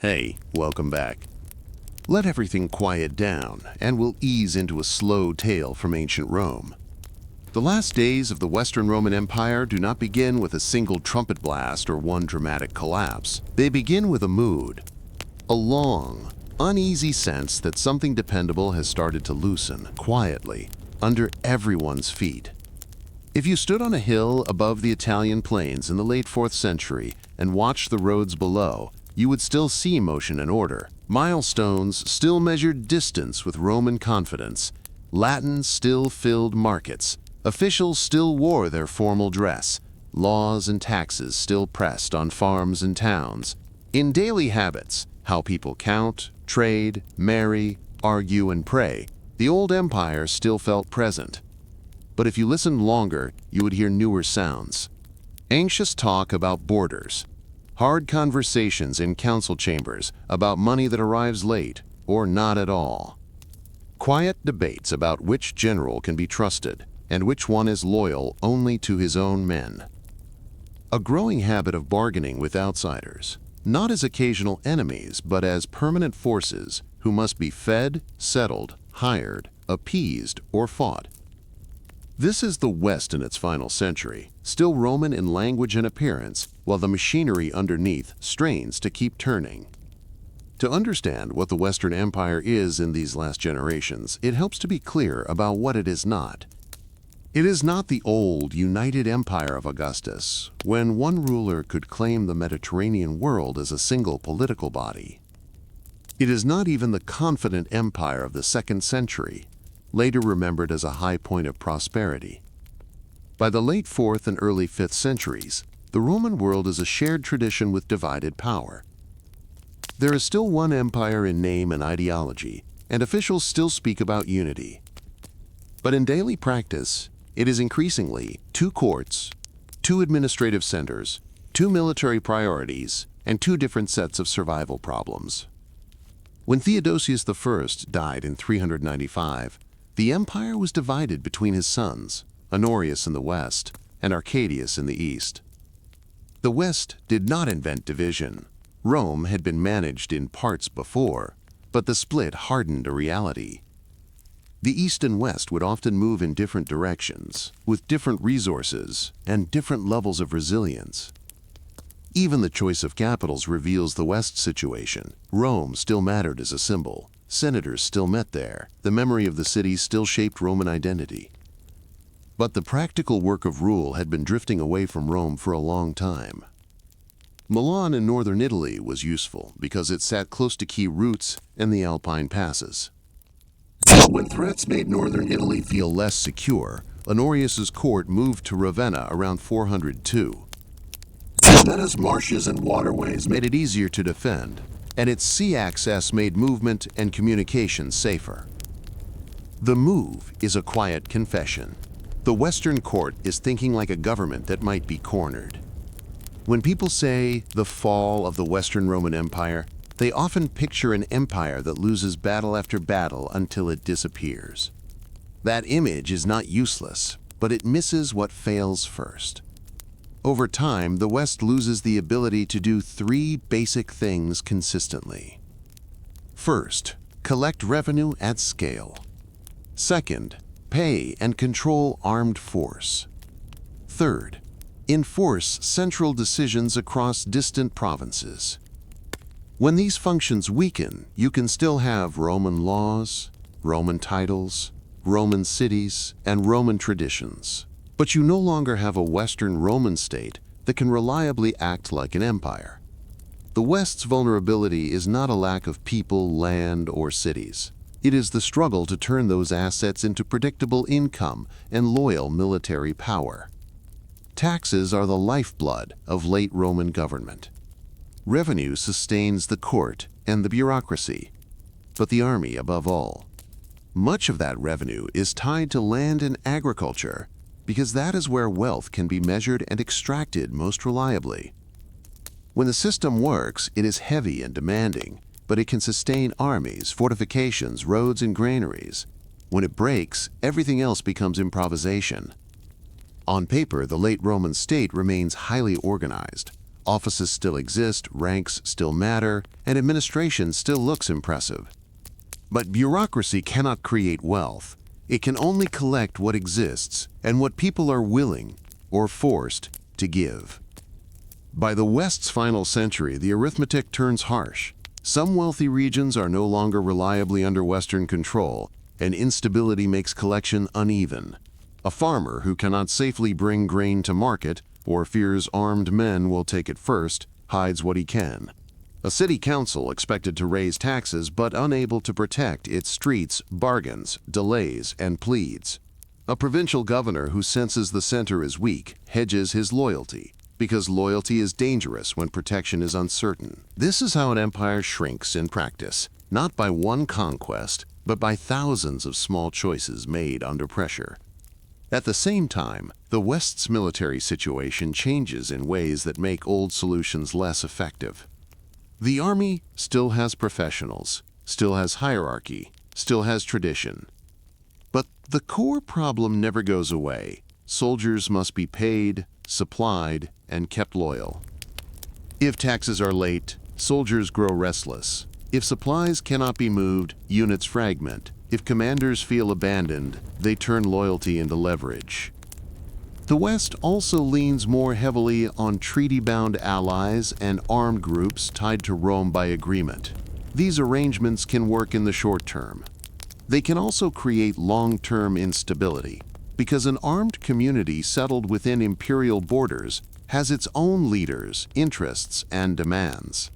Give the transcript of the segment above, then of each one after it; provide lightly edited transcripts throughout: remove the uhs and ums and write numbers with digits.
Hey, welcome back. Let everything quiet down, and we'll ease into a slow tale from ancient Rome. The last days of the Western Roman Empire do not begin with a single trumpet blast or one dramatic collapse. They begin with a mood, a long, uneasy sense that something dependable has started to loosen, quietly, under everyone's feet. If you stood on a hill above the Italian plains in the late 4th century and watched the roads below, you would still see motion and order. Milestones still measured distance with Roman confidence. Latin still filled markets. Officials still wore their formal dress. Laws and taxes still pressed on farms and towns. In daily habits, how people count, trade, marry, argue, and pray, the old empire still felt present. But if you listened longer, you would hear newer sounds. Anxious talk about borders. Hard conversations in council chambers about money that arrives late or not at all. Quiet debates about which general can be trusted and which one is loyal only to his own men. A growing habit of bargaining with outsiders, not as occasional enemies but as permanent forces who must be fed, settled, hired, appeased, or fought. This is the West in its final century, still Roman in language and appearance, while the machinery underneath strains to keep turning. To understand what the Western Empire is in these last generations, it helps to be clear about what it is not. It is not the old, united empire of Augustus, when one ruler could claim the Mediterranean world as a single political body. It is not even the confident empire of the 2nd century, later remembered as a high point of prosperity. By the late 4th and early 5th centuries, the Roman world is a shared tradition with divided power. There is still one empire in name and ideology, and officials still speak about unity. But in daily practice, it is increasingly 2 courts, 2 administrative centers, 2 military priorities, and 2 different sets of survival problems. When Theodosius I died in 395, the empire was divided between his sons, Honorius in the west and Arcadius in the east. The West did not invent division. Rome had been managed in parts before, but the split hardened a reality. The East and West would often move in different directions, with different resources and different levels of resilience. Even the choice of capitals reveals the West's situation. Rome still mattered as a symbol. Senators still met there. The memory of the city still shaped Roman identity. But the practical work of rule had been drifting away from Rome for a long time. Milan in northern Italy was useful because it sat close to key routes and the Alpine passes. When threats made northern Italy feel less secure, Honorius's court moved to Ravenna around 402. Ravenna's marshes and waterways made it easier to defend, and its sea access made movement and communication safer. The move is a quiet confession. The Western court is thinking like a government that might be cornered. When people say the fall of the Western Roman Empire, they often picture an empire that loses battle after battle until it disappears. That image is not useless, but it misses what fails first. Over time, the West loses the ability to do 3 basic things consistently. First, collect revenue at scale. Second, pay and control armed force. Third, enforce central decisions across distant provinces. When these functions weaken, you can still have Roman laws, Roman titles, Roman cities, and Roman traditions. But you no longer have a Western Roman state that can reliably act like an empire. The West's vulnerability is not a lack of people, land, or cities. It is the struggle to turn those assets into predictable income and loyal military power. Taxes are the lifeblood of late Roman government. Revenue sustains the court and the bureaucracy, but the army above all. Much of that revenue is tied to land and agriculture, because that is where wealth can be measured and extracted most reliably. When the system works, it is heavy and demanding, but it can sustain armies, fortifications, roads, and granaries. When it breaks, everything else becomes improvisation. On paper, the late Roman state remains highly organized. Offices still exist, ranks still matter, and administration still looks impressive. But bureaucracy cannot create wealth. It can only collect what exists and what people are willing or forced to give. By the West's final century, the arithmetic turns harsh. Some wealthy regions are no longer reliably under Western control, and instability makes collection uneven. A farmer who cannot safely bring grain to market or fears armed men will take it first hides what he can. A city council expected to raise taxes but unable to protect its streets bargains, delays, and pleads. A provincial governor who senses the center is weak hedges his loyalty, because loyalty is dangerous when protection is uncertain. This is how an empire shrinks in practice, not by one conquest, but by thousands of small choices made under pressure. At the same time, the West's military situation changes in ways that make old solutions less effective. The army still has professionals, still has hierarchy, still has tradition. But the core problem never goes away. Soldiers must be paid, supplied, and kept loyal. If taxes are late, soldiers grow restless. If supplies cannot be moved, units fragment. If commanders feel abandoned, they turn loyalty into leverage. The West also leans more heavily on treaty-bound allies and armed groups tied to Rome by agreement. These arrangements can work in the short term. They can also create long-term instability, because an armed community settled within imperial borders has its own leaders, interests, and demands.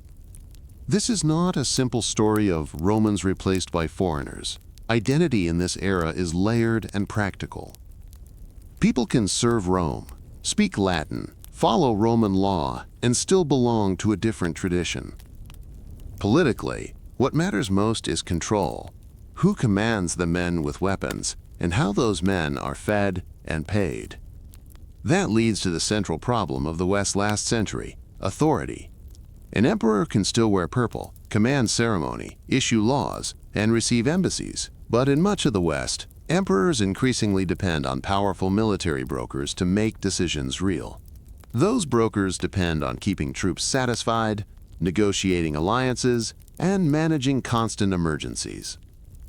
This is not a simple story of Romans replaced by foreigners. Identity in this era is layered and practical. People can serve Rome, speak Latin, follow Roman law, and still belong to a different tradition. Politically, what matters most is control. Who commands the men with weapons, and how those men are fed and paid. That leads to the central problem of the West's last century: authority. An emperor can still wear purple, command ceremony, issue laws, and receive embassies. But in much of the West, emperors increasingly depend on powerful military brokers to make decisions real. Those brokers depend on keeping troops satisfied, negotiating alliances, and managing constant emergencies.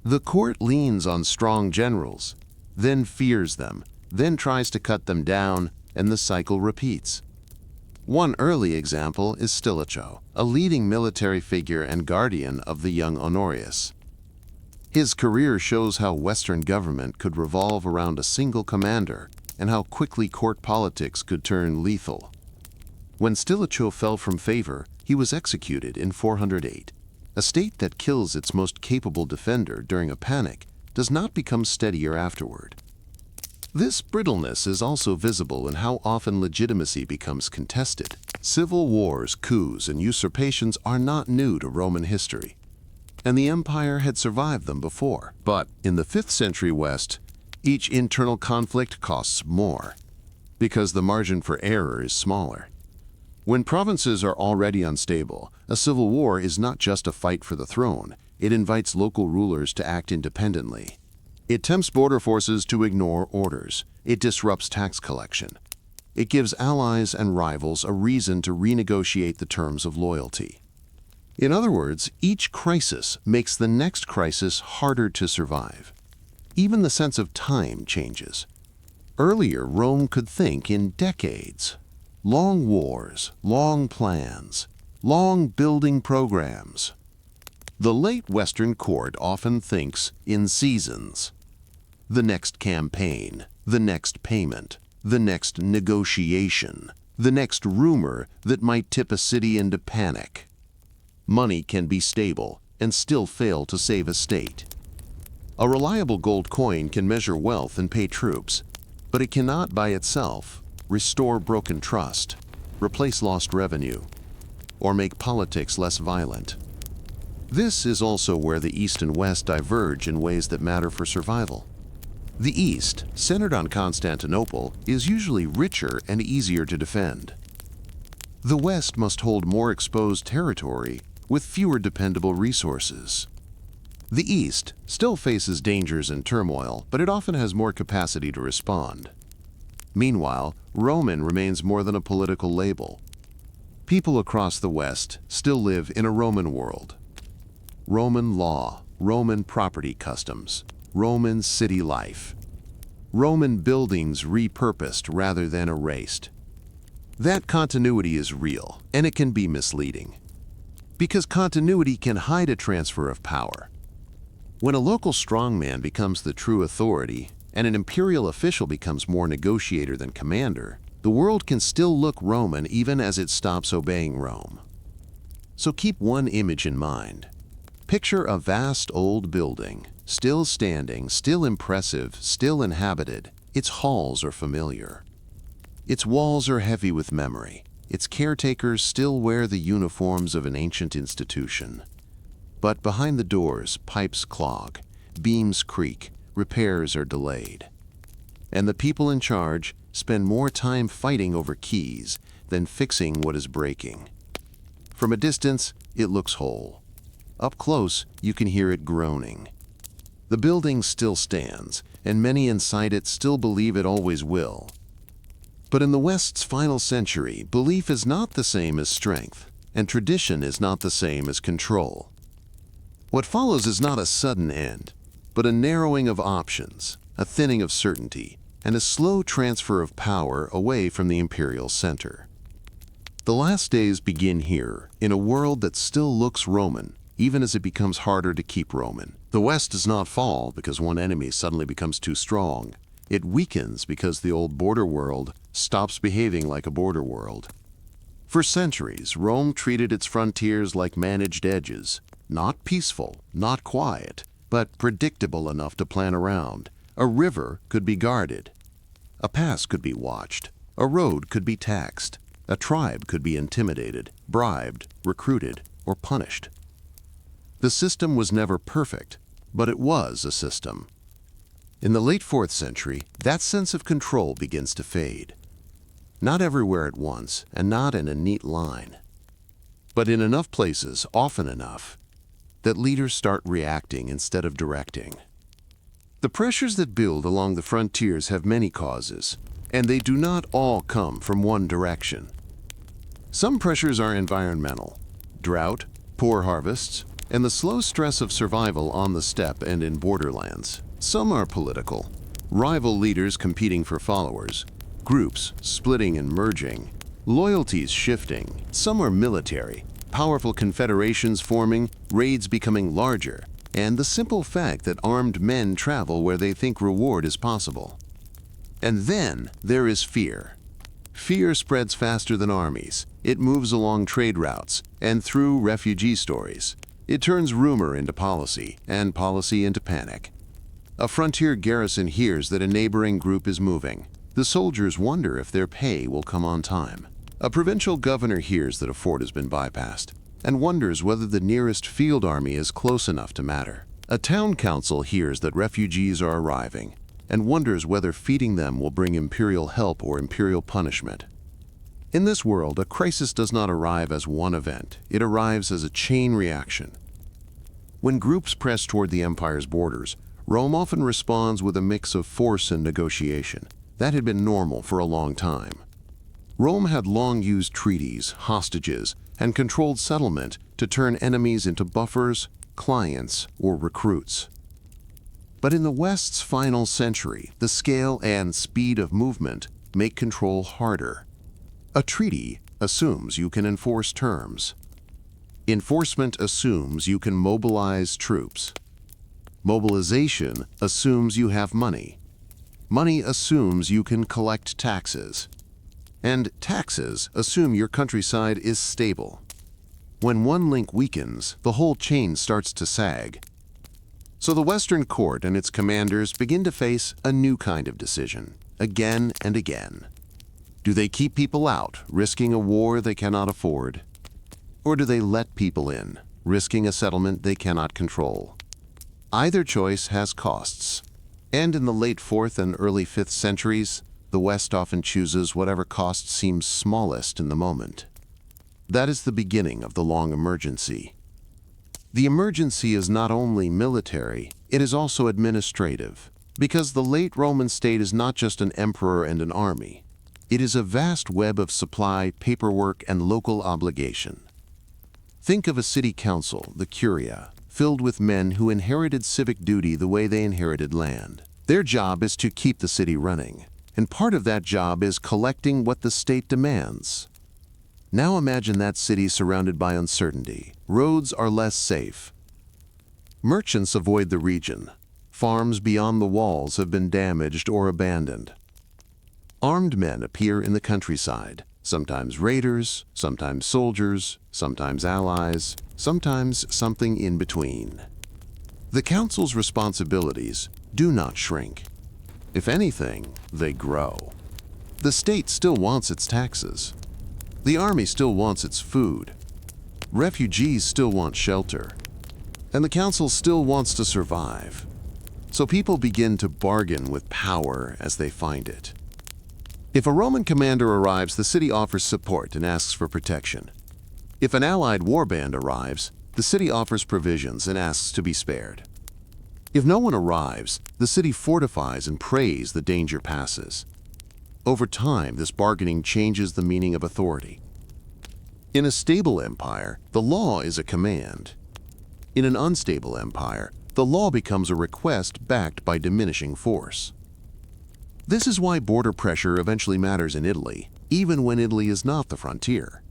The court leans on strong generals, then fears them, then tries to cut them down, and the cycle repeats. One early example is Stilicho, a leading military figure and guardian of the young Honorius. His career shows how Western government could revolve around a single commander and how quickly court politics could turn lethal. When Stilicho fell from favor, he was executed in 408. A state that kills its most capable defender during a panic does not become steadier afterward. This brittleness is also visible in how often legitimacy becomes contested. Civil wars, coups, and usurpations are not new to Roman history, and the empire had survived them before. But in the 5th century West, each internal conflict costs more, because the margin for error is smaller. When provinces are already unstable, a civil war is not just a fight for the throne. It invites local rulers to act independently. It tempts border forces to ignore orders. It disrupts tax collection. It gives allies and rivals a reason to renegotiate the terms of loyalty. In other words, each crisis makes the next crisis harder to survive. Even the sense of time changes. Earlier, Rome could think in decades. Long wars, long plans, long building programs. The late Western court often thinks in seasons. The next campaign, the next payment, the next negotiation, the next rumor that might tip a city into panic. Money can be stable and still fail to save a state. A reliable gold coin can measure wealth and pay troops, but it cannot by itself restore broken trust, replace lost revenue, or make politics less violent. This is also where the East and West diverge in ways that matter for survival. The East, centered on Constantinople, is usually richer and easier to defend. The West must hold more exposed territory with fewer dependable resources. The East still faces dangers and turmoil, but it often has more capacity to respond. Meanwhile, Roman remains more than a political label. People across the West still live in a Roman world. Roman law, Roman property customs, Roman city life. Roman buildings repurposed rather than erased. That continuity is real, and it can be misleading. Because continuity can hide a transfer of power. When a local strongman becomes the true authority, and an imperial official becomes more negotiator than commander, the world can still look Roman even as it stops obeying Rome. So keep one image in mind. Picture a vast old building, still standing, still impressive, still inhabited. Its halls are familiar. Its walls are heavy with memory. Its caretakers still wear the uniforms of an ancient institution. But behind the doors, pipes clog, beams creak, repairs are delayed. And the people in charge spend more time fighting over keys than fixing what is breaking. From a distance, it looks whole. Up close, you can hear it groaning. The building still stands, and many inside it still believe it always will. But in the West's final century, belief is not the same as strength, and tradition is not the same as control. What follows is not a sudden end, but a narrowing of options, a thinning of certainty, and a slow transfer of power away from the imperial center. The last days begin here, in a world that still looks Roman, even as it becomes harder to keep Roman. The West does not fall because one enemy suddenly becomes too strong. It weakens because the old border world stops behaving like a border world. For centuries, Rome treated its frontiers like managed edges, not peaceful, not quiet, but predictable enough to plan around. A river could be guarded. A pass could be watched. A road could be taxed. A tribe could be intimidated, bribed, recruited, or punished. The system was never perfect, but it was a system. In the late 4th century, that sense of control begins to fade. Not everywhere at once, and not in a neat line. But in enough places, often enough, that leaders start reacting instead of directing. The pressures that build along the frontiers have many causes, and they do not all come from one direction. Some pressures are environmental: drought, poor harvests, and the slow stress of survival on the steppe and in borderlands. Some are political: rival leaders competing for followers, groups splitting and merging, loyalties shifting. Some are military: powerful confederations forming, raids becoming larger, and the simple fact that armed men travel where they think reward is possible. And then there is fear. Fear spreads faster than armies. It moves along trade routes and through refugee stories. It turns rumor into policy, and policy into panic. A frontier garrison hears that a neighboring group is moving. The soldiers wonder if their pay will come on time. A provincial governor hears that a fort has been bypassed and wonders whether the nearest field army is close enough to matter. A town council hears that refugees are arriving and wonders whether feeding them will bring imperial help or imperial punishment. In this world, a crisis does not arrive as one event. It arrives as a chain reaction. When groups press toward the empire's borders, Rome often responds with a mix of force and negotiation. That had been normal for a long time. Rome had long used treaties, hostages, and controlled settlement to turn enemies into buffers, clients, or recruits. But in the West's final century, the scale and speed of movement make control harder. A treaty assumes you can enforce terms. Enforcement assumes you can mobilize troops. Mobilization assumes you have money. Money assumes you can collect taxes. And taxes assume your countryside is stable. When one link weakens, the whole chain starts to sag. So the Western court and its commanders begin to face a new kind of decision, again and again. Do they keep people out, risking a war they cannot afford? Or do they let people in, risking a settlement they cannot control? Either choice has costs. And in the late 4th and early 5th centuries, the West often chooses whatever cost seems smallest in the moment. That is the beginning of the long emergency. The emergency is not only military, it is also administrative, because the late Roman state is not just an emperor and an army. It is a vast web of supply, paperwork, and local obligation. Think of a city council, the curia, filled with men who inherited civic duty the way they inherited land. Their job is to keep the city running, and part of that job is collecting what the state demands. Now imagine that city surrounded by uncertainty. Roads are less safe. Merchants avoid the region. Farms beyond the walls have been damaged or abandoned. Armed men appear in the countryside, sometimes raiders, sometimes soldiers, sometimes allies, sometimes something in between. The council's responsibilities do not shrink. If anything, they grow. The state still wants its taxes. The army still wants its food. Refugees still want shelter. And the council still wants to survive. So people begin to bargain with power as they find it. If a Roman commander arrives, the city offers support and asks for protection. If an allied warband arrives, the city offers provisions and asks to be spared. If no one arrives, the city fortifies and prays the danger passes. Over time, this bargaining changes the meaning of authority. In a stable empire, the law is a command. In an unstable empire, the law becomes a request backed by diminishing force. This is why border pressure eventually matters in Italy, even when Italy is not the frontier.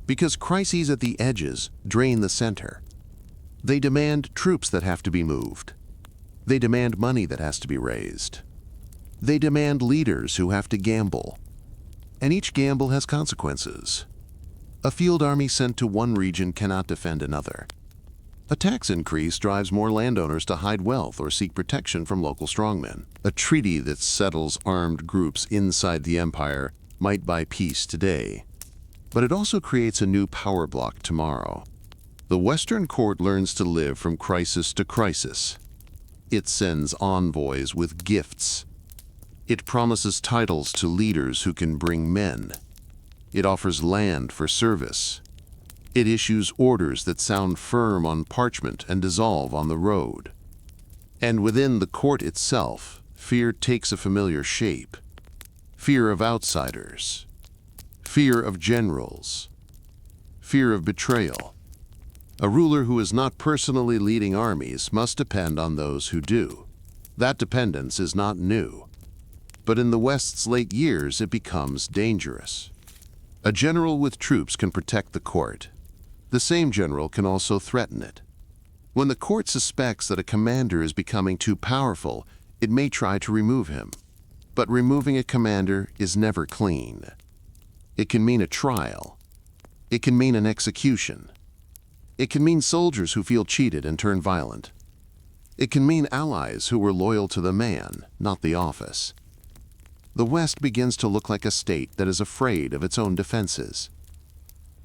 Because crises at the edges drain the center. They demand troops that have to be moved. They demand money that has to be raised. They demand leaders who have to gamble. And each gamble has consequences. A field army sent to one region cannot defend another. A tax increase drives more landowners to hide wealth or seek protection from local strongmen. A treaty that settles armed groups inside the empire might buy peace today, but it also creates a new power block tomorrow. The Western court learns to live from crisis to crisis. It sends envoys with gifts. It promises titles to leaders who can bring men. It offers land for service. It issues orders that sound firm on parchment and dissolve on the road. And within the court itself, fear takes a familiar shape. Fear of outsiders. Fear of generals. Fear of betrayal. A ruler who is not personally leading armies must depend on those who do. That dependence is not new. But in the West's late years, it becomes dangerous. A general with troops can protect the court. The same general can also threaten it. When the court suspects that a commander is becoming too powerful, it may try to remove him. But removing a commander is never clean. It can mean a trial. It can mean an execution. It can mean soldiers who feel cheated and turn violent. It can mean allies who were loyal to the man, not the office. The West begins to look like a state that is afraid of its own defenses.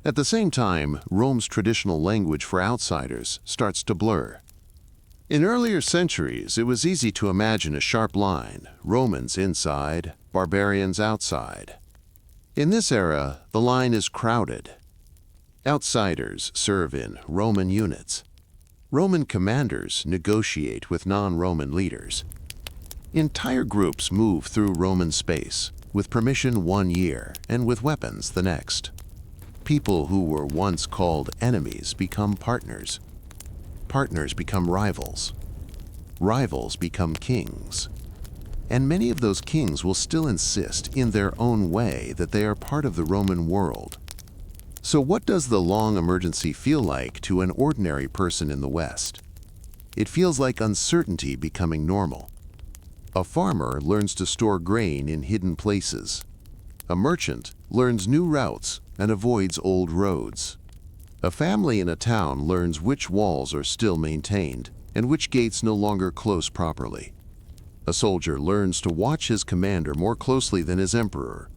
At the same time, Rome's traditional language for outsiders starts to blur. In earlier centuries, it was easy to imagine a sharp line, Romans inside, barbarians outside. In this era, the line is crowded. Outsiders serve in Roman units. Roman commanders negotiate with non-Roman leaders. Entire groups move through Roman space, with permission 1 year and with weapons the next. People who were once called enemies become partners. Partners become rivals. Rivals become kings. And many of those kings will still insist in their own way that they are part of the Roman world. So what does the long emergency feel like to an ordinary person in the West? It feels like uncertainty becoming normal. A farmer learns to store grain in hidden places. A merchant learns new routes and avoids old roads. A family in a town learns which walls are still maintained and which gates no longer close properly. A soldier learns to watch his commander more closely than his emperor.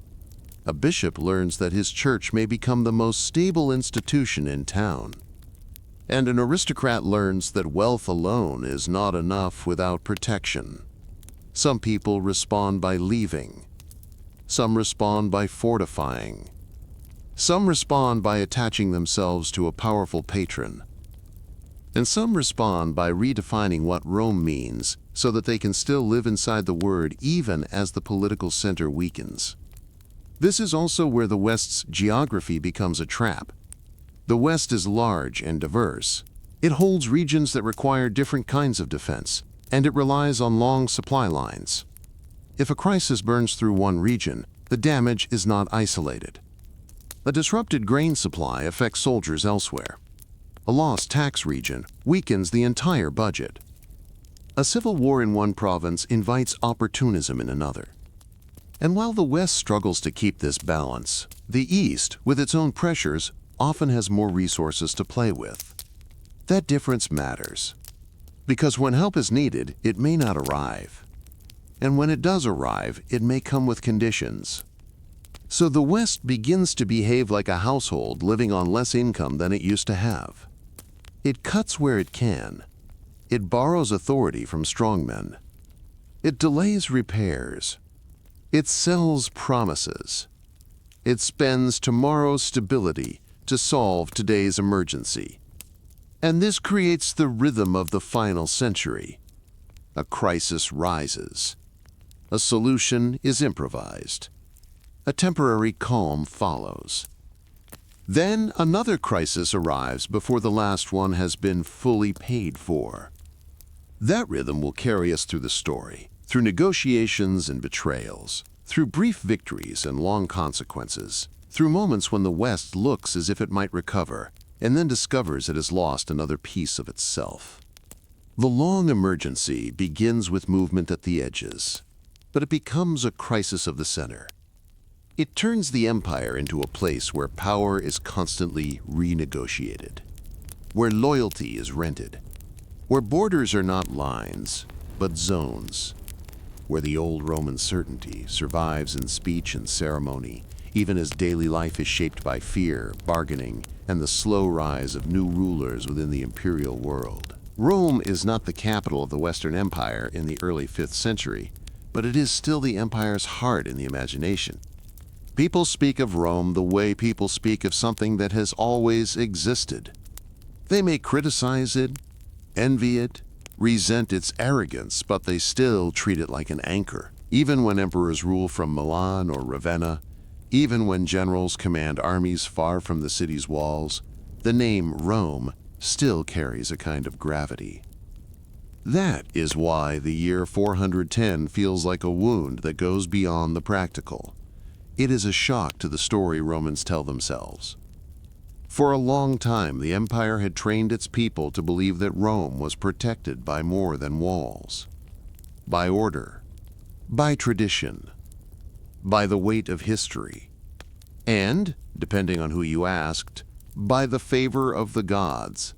A bishop learns that his church may become the most stable institution in town. And an aristocrat learns that wealth alone is not enough without protection. Some people respond by leaving. Some respond by fortifying. Some respond by attaching themselves to a powerful patron. And some respond by redefining what Rome means so that they can still live inside the word even as the political center weakens. This is also where the West's geography becomes a trap. The West is large and diverse. It holds regions that require different kinds of defense, and it relies on long supply lines. If a crisis burns through one region, the damage is not isolated. A disrupted grain supply affects soldiers elsewhere. A lost tax region weakens the entire budget. A civil war in one province invites opportunism in another. And while the West struggles to keep this balance, the East, with its own pressures, often has more resources to play with. That difference matters, because when help is needed, it may not arrive. And when it does arrive, it may come with conditions. So the West begins to behave like a household living on less income than it used to have. It cuts where it can. It borrows authority from strongmen. It delays repairs. It sells promises. It spends tomorrow's stability to solve today's emergency. And this creates the rhythm of the final century. A crisis rises. A solution is improvised. A temporary calm follows. Then another crisis arrives before the last one has been fully paid for. That rhythm will carry us through the story, through negotiations and betrayals, through brief victories and long consequences, through moments when the West looks as if it might recover, and then discovers it has lost another piece of itself. The long emergency begins with movement at the edges, but it becomes a crisis of the center. It turns the empire into a place where power is constantly renegotiated, where loyalty is rented, where borders are not lines, but zones, where the old Roman certainty survives in speech and ceremony, even as daily life is shaped by fear, bargaining, and the slow rise of new rulers within the imperial world. Rome is not the capital of the Western Empire in the early 5th century, but it is still the empire's heart in the imagination. People speak of Rome the way people speak of something that has always existed. They may criticize it, envy it, resent its arrogance, but they still treat it like an anchor. Even when emperors rule from Milan or Ravenna, even when generals command armies far from the city's walls, the name Rome still carries a kind of gravity. That is why the year 410 feels like a wound that goes beyond the practical. It is a shock to the story Romans tell themselves. For a long time, the empire had trained its people to believe that Rome was protected by more than walls, by order, by tradition, by the weight of history, and, depending on who you asked, by the favor of the gods.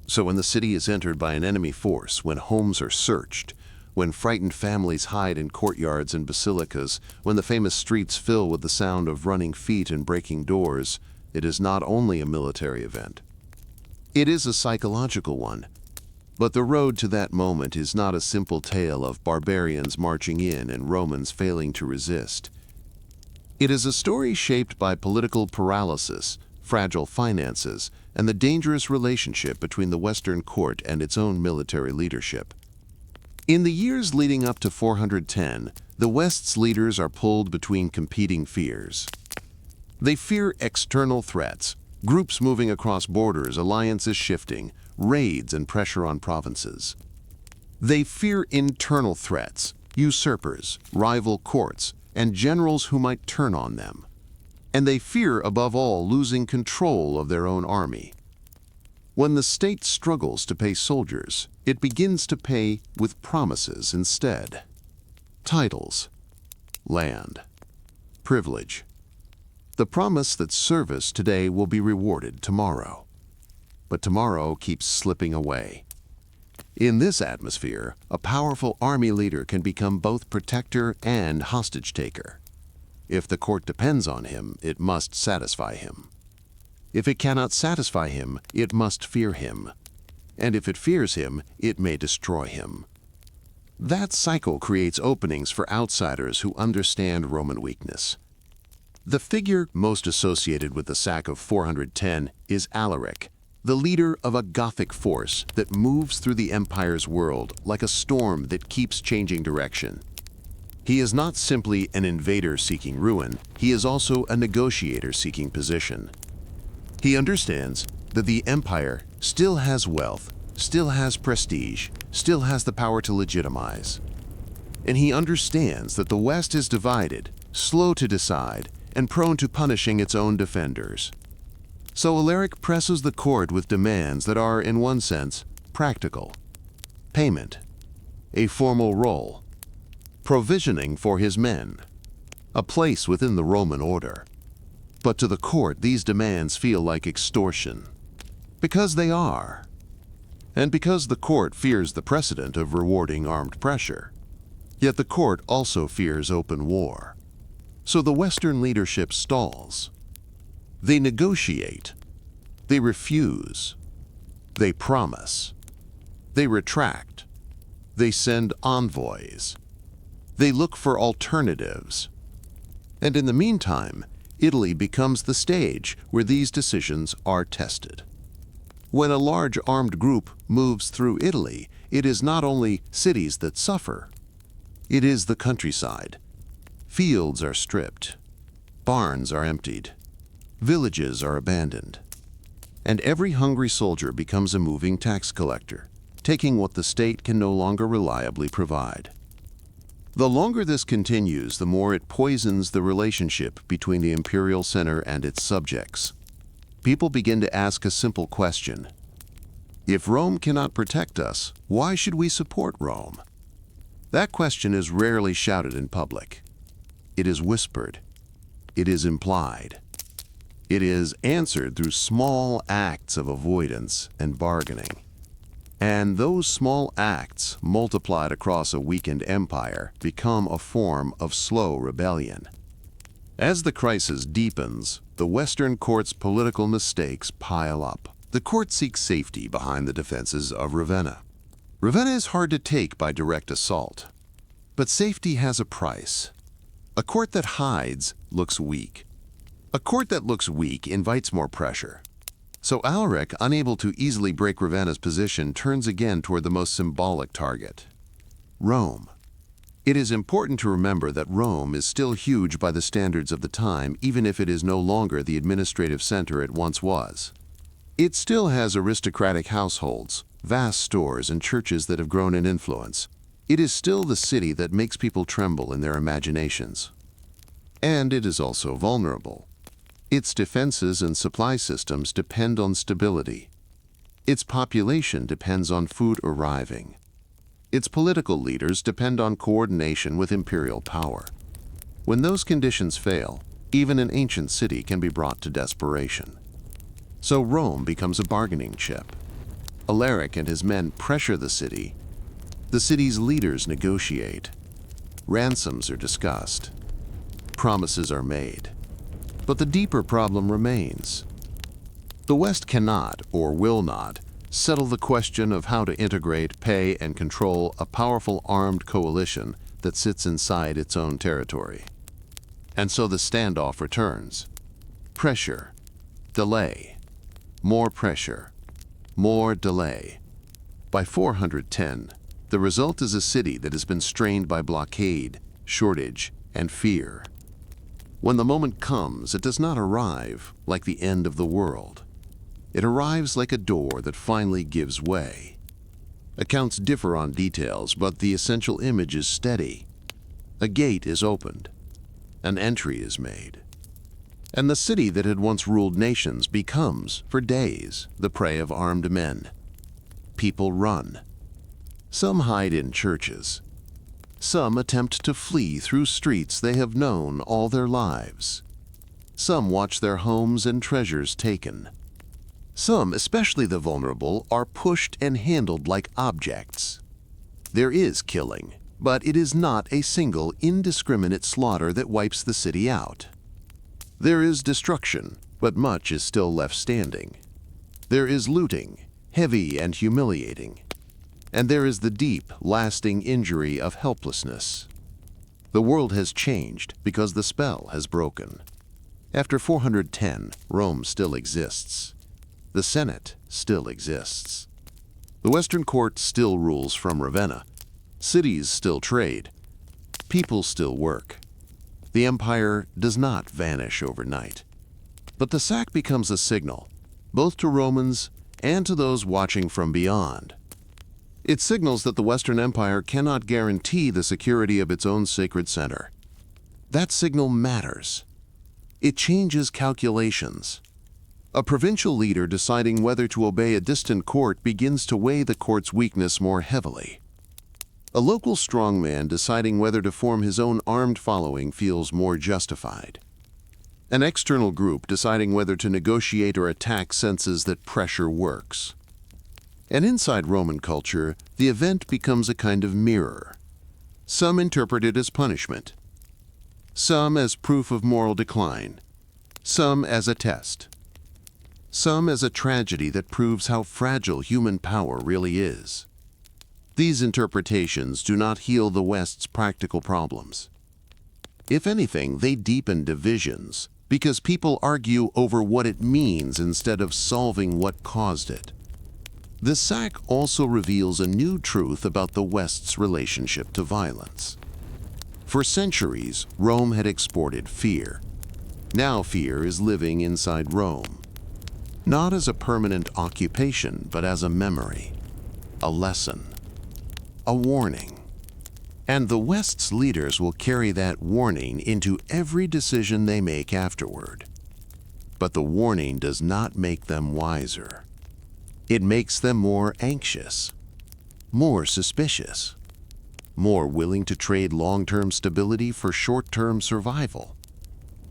So when the city is entered by an enemy force, when homes are searched, when frightened families hide in courtyards and basilicas, when the famous streets fill with the sound of running feet and breaking doors, it is not only a military event. It is a psychological one. But the road to that moment is not a simple tale of barbarians marching in and Romans failing to resist. It is a story shaped by political paralysis, fragile finances, and the dangerous relationship between the Western court and its own military leadership. In the years leading up to 410, the West's leaders are pulled between competing fears. They fear external threats, groups moving across borders, alliances shifting, raids and pressure on provinces. They fear internal threats, usurpers, rival courts, and generals who might turn on them. And they fear, above all, losing control of their own army. When the state struggles to pay soldiers, it begins to pay with promises instead. Titles, land, privilege. The promise that service today will be rewarded tomorrow. But tomorrow keeps slipping away. In this atmosphere, a powerful army leader can become both protector and hostage-taker. If the court depends on him, it must satisfy him. If it cannot satisfy him, it must fear him. And if it fears him, it may destroy him. That cycle creates openings for outsiders who understand Roman weakness. The figure most associated with the sack of 410 is Alaric, the leader of a Gothic force that moves through the empire's world like a storm that keeps changing direction. He is not simply an invader seeking ruin, he is also a negotiator seeking position. He understands that the empire still has wealth, still has prestige, still has the power to legitimize. And he understands that the West is divided, slow to decide, and prone to punishing its own defenders. So Alaric presses the court with demands that are, in one sense, practical. Payment, a formal role, provisioning for his men, a place within the Roman order. But to the court, these demands feel like extortion. Because they are. And because the court fears the precedent of rewarding armed pressure. Yet the court also fears open war. So the Western leadership stalls. They negotiate. They refuse. They promise. They retract. They send envoys. They look for alternatives. And in the meantime, Italy becomes the stage where these decisions are tested. When a large armed group moves through Italy, it is not only cities that suffer. It is the countryside. Fields are stripped. Barns are emptied. Villages are abandoned. And every hungry soldier becomes a moving tax collector, taking what the state can no longer reliably provide. The longer this continues, the more it poisons the relationship between the imperial center and its subjects. People begin to ask a simple question. If Rome cannot protect us, why should we support Rome? That question is rarely shouted in public. It is whispered. It is implied. It is answered through small acts of avoidance and bargaining. And those small acts, multiplied across a weakened empire, become a form of slow rebellion. As the crisis deepens, the Western court's political mistakes pile up. The court seeks safety behind the defenses of Ravenna. Ravenna is hard to take by direct assault. But safety has a price. A court that hides looks weak. A court that looks weak invites more pressure. So Alaric, unable to easily break Ravenna's position, turns again toward the most symbolic target, Rome. It is important to remember that Rome is still huge by the standards of the time, even if it is no longer the administrative center it once was. It still has aristocratic households, vast stores, and churches that have grown in influence. It is still the city that makes people tremble in their imaginations. And it is also vulnerable. Its defenses and supply systems depend on stability. Its population depends on food arriving. Its political leaders depend on coordination with imperial power. When those conditions fail, even an ancient city can be brought to desperation. So Rome becomes a bargaining chip. Alaric and his men pressure the city. The city's leaders negotiate. Ransoms are discussed. Promises are made. But the deeper problem remains. The West cannot, or will not, settle the question of how to integrate, pay, and control a powerful armed coalition that sits inside its own territory. And so the standoff returns. Pressure, delay, more pressure, more delay. By 410, the result is a city that has been strained by blockade, shortage, and fear. When the moment comes, it does not arrive like the end of the world. It arrives like a door that finally gives way. Accounts differ on details, but the essential image is steady. A gate is opened. An entry is made. And the city that had once ruled nations becomes, for days, the prey of armed men. People run. Some hide in churches. Some attempt to flee through streets they have known all their lives. Some watch their homes and treasures taken. Some, especially the vulnerable, are pushed and handled like objects. There is killing, but it is not a single indiscriminate slaughter that wipes the city out. There is destruction, but much is still left standing. There is looting, heavy and humiliating. And there is the deep, lasting injury of helplessness. The world has changed because the spell has broken. After 410, Rome still exists. The Senate still exists. The Western court still rules from Ravenna. Cities still trade. People still work. The empire does not vanish overnight. But the sack becomes a signal, both to Romans and to those watching from beyond. It signals that the Western Empire cannot guarantee the security of its own sacred center. That signal matters. It changes calculations. A provincial leader deciding whether to obey a distant court begins to weigh the court's weakness more heavily. A local strongman deciding whether to form his own armed following feels more justified. An external group deciding whether to negotiate or attack senses that pressure works. And inside Roman culture, the event becomes a kind of mirror. Some interpret it as punishment, some as proof of moral decline, some as a test, some as a tragedy that proves how fragile human power really is. These interpretations do not heal the West's practical problems. If anything, they deepen divisions because people argue over what it means instead of solving what caused it. The sack also reveals a new truth about the West's relationship to violence. For centuries, Rome had exported fear. Now fear is living inside Rome. Not as a permanent occupation, but as a memory, a lesson, a warning. And the West's leaders will carry that warning into every decision they make afterward. But the warning does not make them wiser. It makes them more anxious, more suspicious, more willing to trade long-term stability for short-term survival.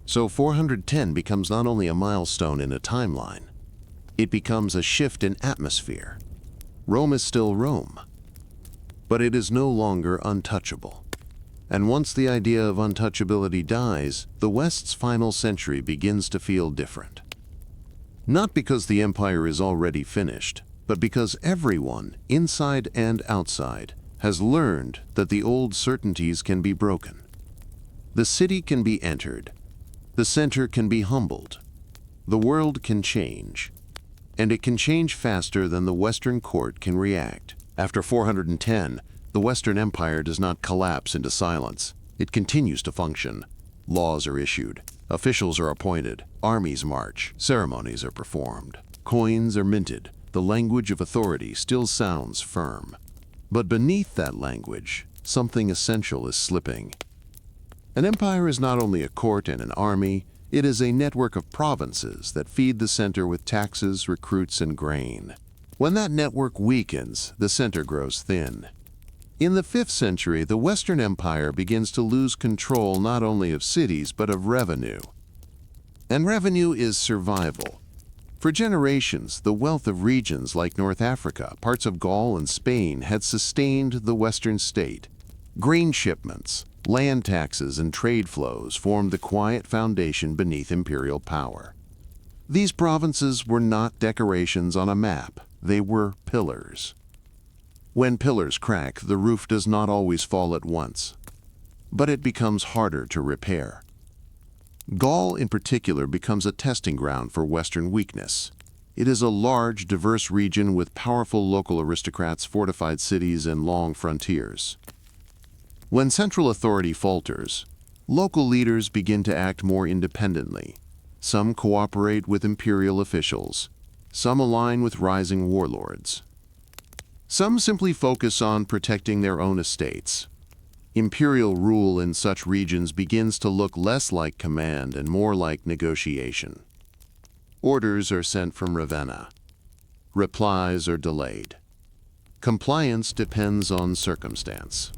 So 410 becomes not only a milestone in a timeline, it becomes a shift in atmosphere. Rome is still Rome, but it is no longer untouchable. And once the idea of untouchability dies, the West's final century begins to feel different. Not because the empire is already finished, but because everyone, inside and outside, has learned that the old certainties can be broken. The city can be entered, the center can be humbled, the world can change, and it can change faster than the Western court can react. After 410, the Western Empire does not collapse into silence. It continues to function. Laws are issued, officials are appointed, armies march, ceremonies are performed, coins are minted. The language of authority still sounds firm. But beneath that language, something essential is slipping. An empire is not only a court and an army, it is a network of provinces that feed the center with taxes, recruits, and grain. When that network weakens, the center grows thin. In the 5th century, the Western Empire begins to lose control not only of cities, but of revenue. And revenue is survival. For generations, the wealth of regions like North Africa, parts of Gaul, and Spain had sustained the Western state. Grain shipments, land taxes, and trade flows formed the quiet foundation beneath imperial power. These provinces were not decorations on a map, they were pillars. When pillars crack, the roof does not always fall at once, but it becomes harder to repair. Gaul, in particular, becomes a testing ground for Western weakness. It is a large, diverse region with powerful local aristocrats, fortified cities, and long frontiers. When central authority falters, local leaders begin to act more independently. Some cooperate with imperial officials. Some align with rising warlords. Some simply focus on protecting their own estates. Imperial rule in such regions begins to look less like command and more like negotiation. Orders are sent from Ravenna. Replies are delayed. Compliance depends on circumstance.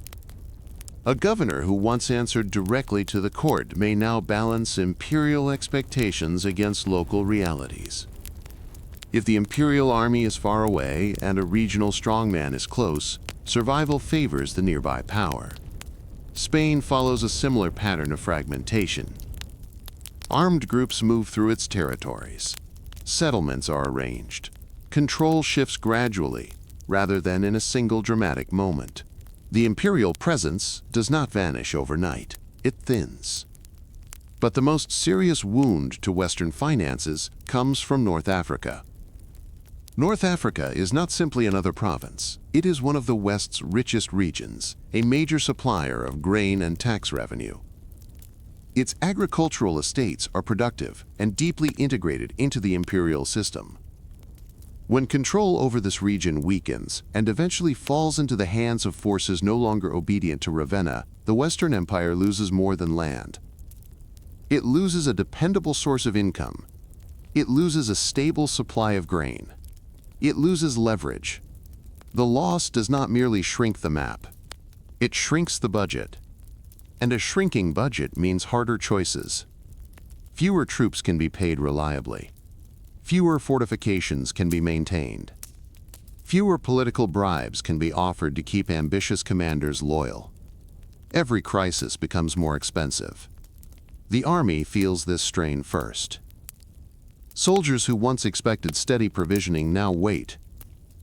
A governor who once answered directly to the court may now balance imperial expectations against local realities. If the imperial army is far away and a regional strongman is close, survival favors the nearby power. Spain follows a similar pattern of fragmentation. Armed groups move through its territories. Settlements are arranged. Control shifts gradually, rather than in a single dramatic moment. The imperial presence does not vanish overnight. It thins. But the most serious wound to Western finances comes from North Africa. North Africa is not simply another province. It is one of the West's richest regions, a major supplier of grain and tax revenue. Its agricultural estates are productive and deeply integrated into the imperial system. When control over this region weakens and eventually falls into the hands of forces no longer obedient to Ravenna, the Western Empire loses more than land. It loses a dependable source of income. It loses a stable supply of grain. It loses leverage. The loss does not merely shrink the map. It shrinks the budget. And a shrinking budget means harder choices. Fewer troops can be paid reliably. Fewer fortifications can be maintained. Fewer political bribes can be offered to keep ambitious commanders loyal. Every crisis becomes more expensive. The army feels this strain first. Soldiers who once expected steady provisioning now wait.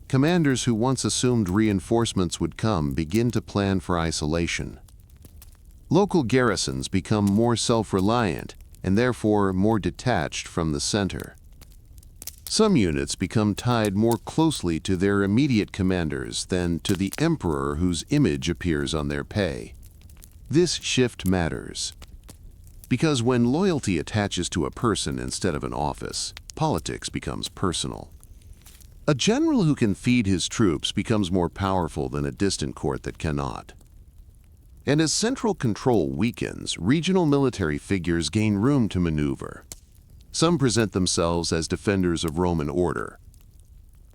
Commanders who once assumed reinforcements would come begin to plan for isolation. Local garrisons become more self-reliant and therefore more detached from the center. Some units become tied more closely to their immediate commanders than to the emperor whose image appears on their pay. This shift matters, because when loyalty attaches to a person instead of an office, politics becomes personal. A general who can feed his troops becomes more powerful than a distant court that cannot. And as central control weakens, regional military figures gain room to maneuver. Some present themselves as defenders of Roman order.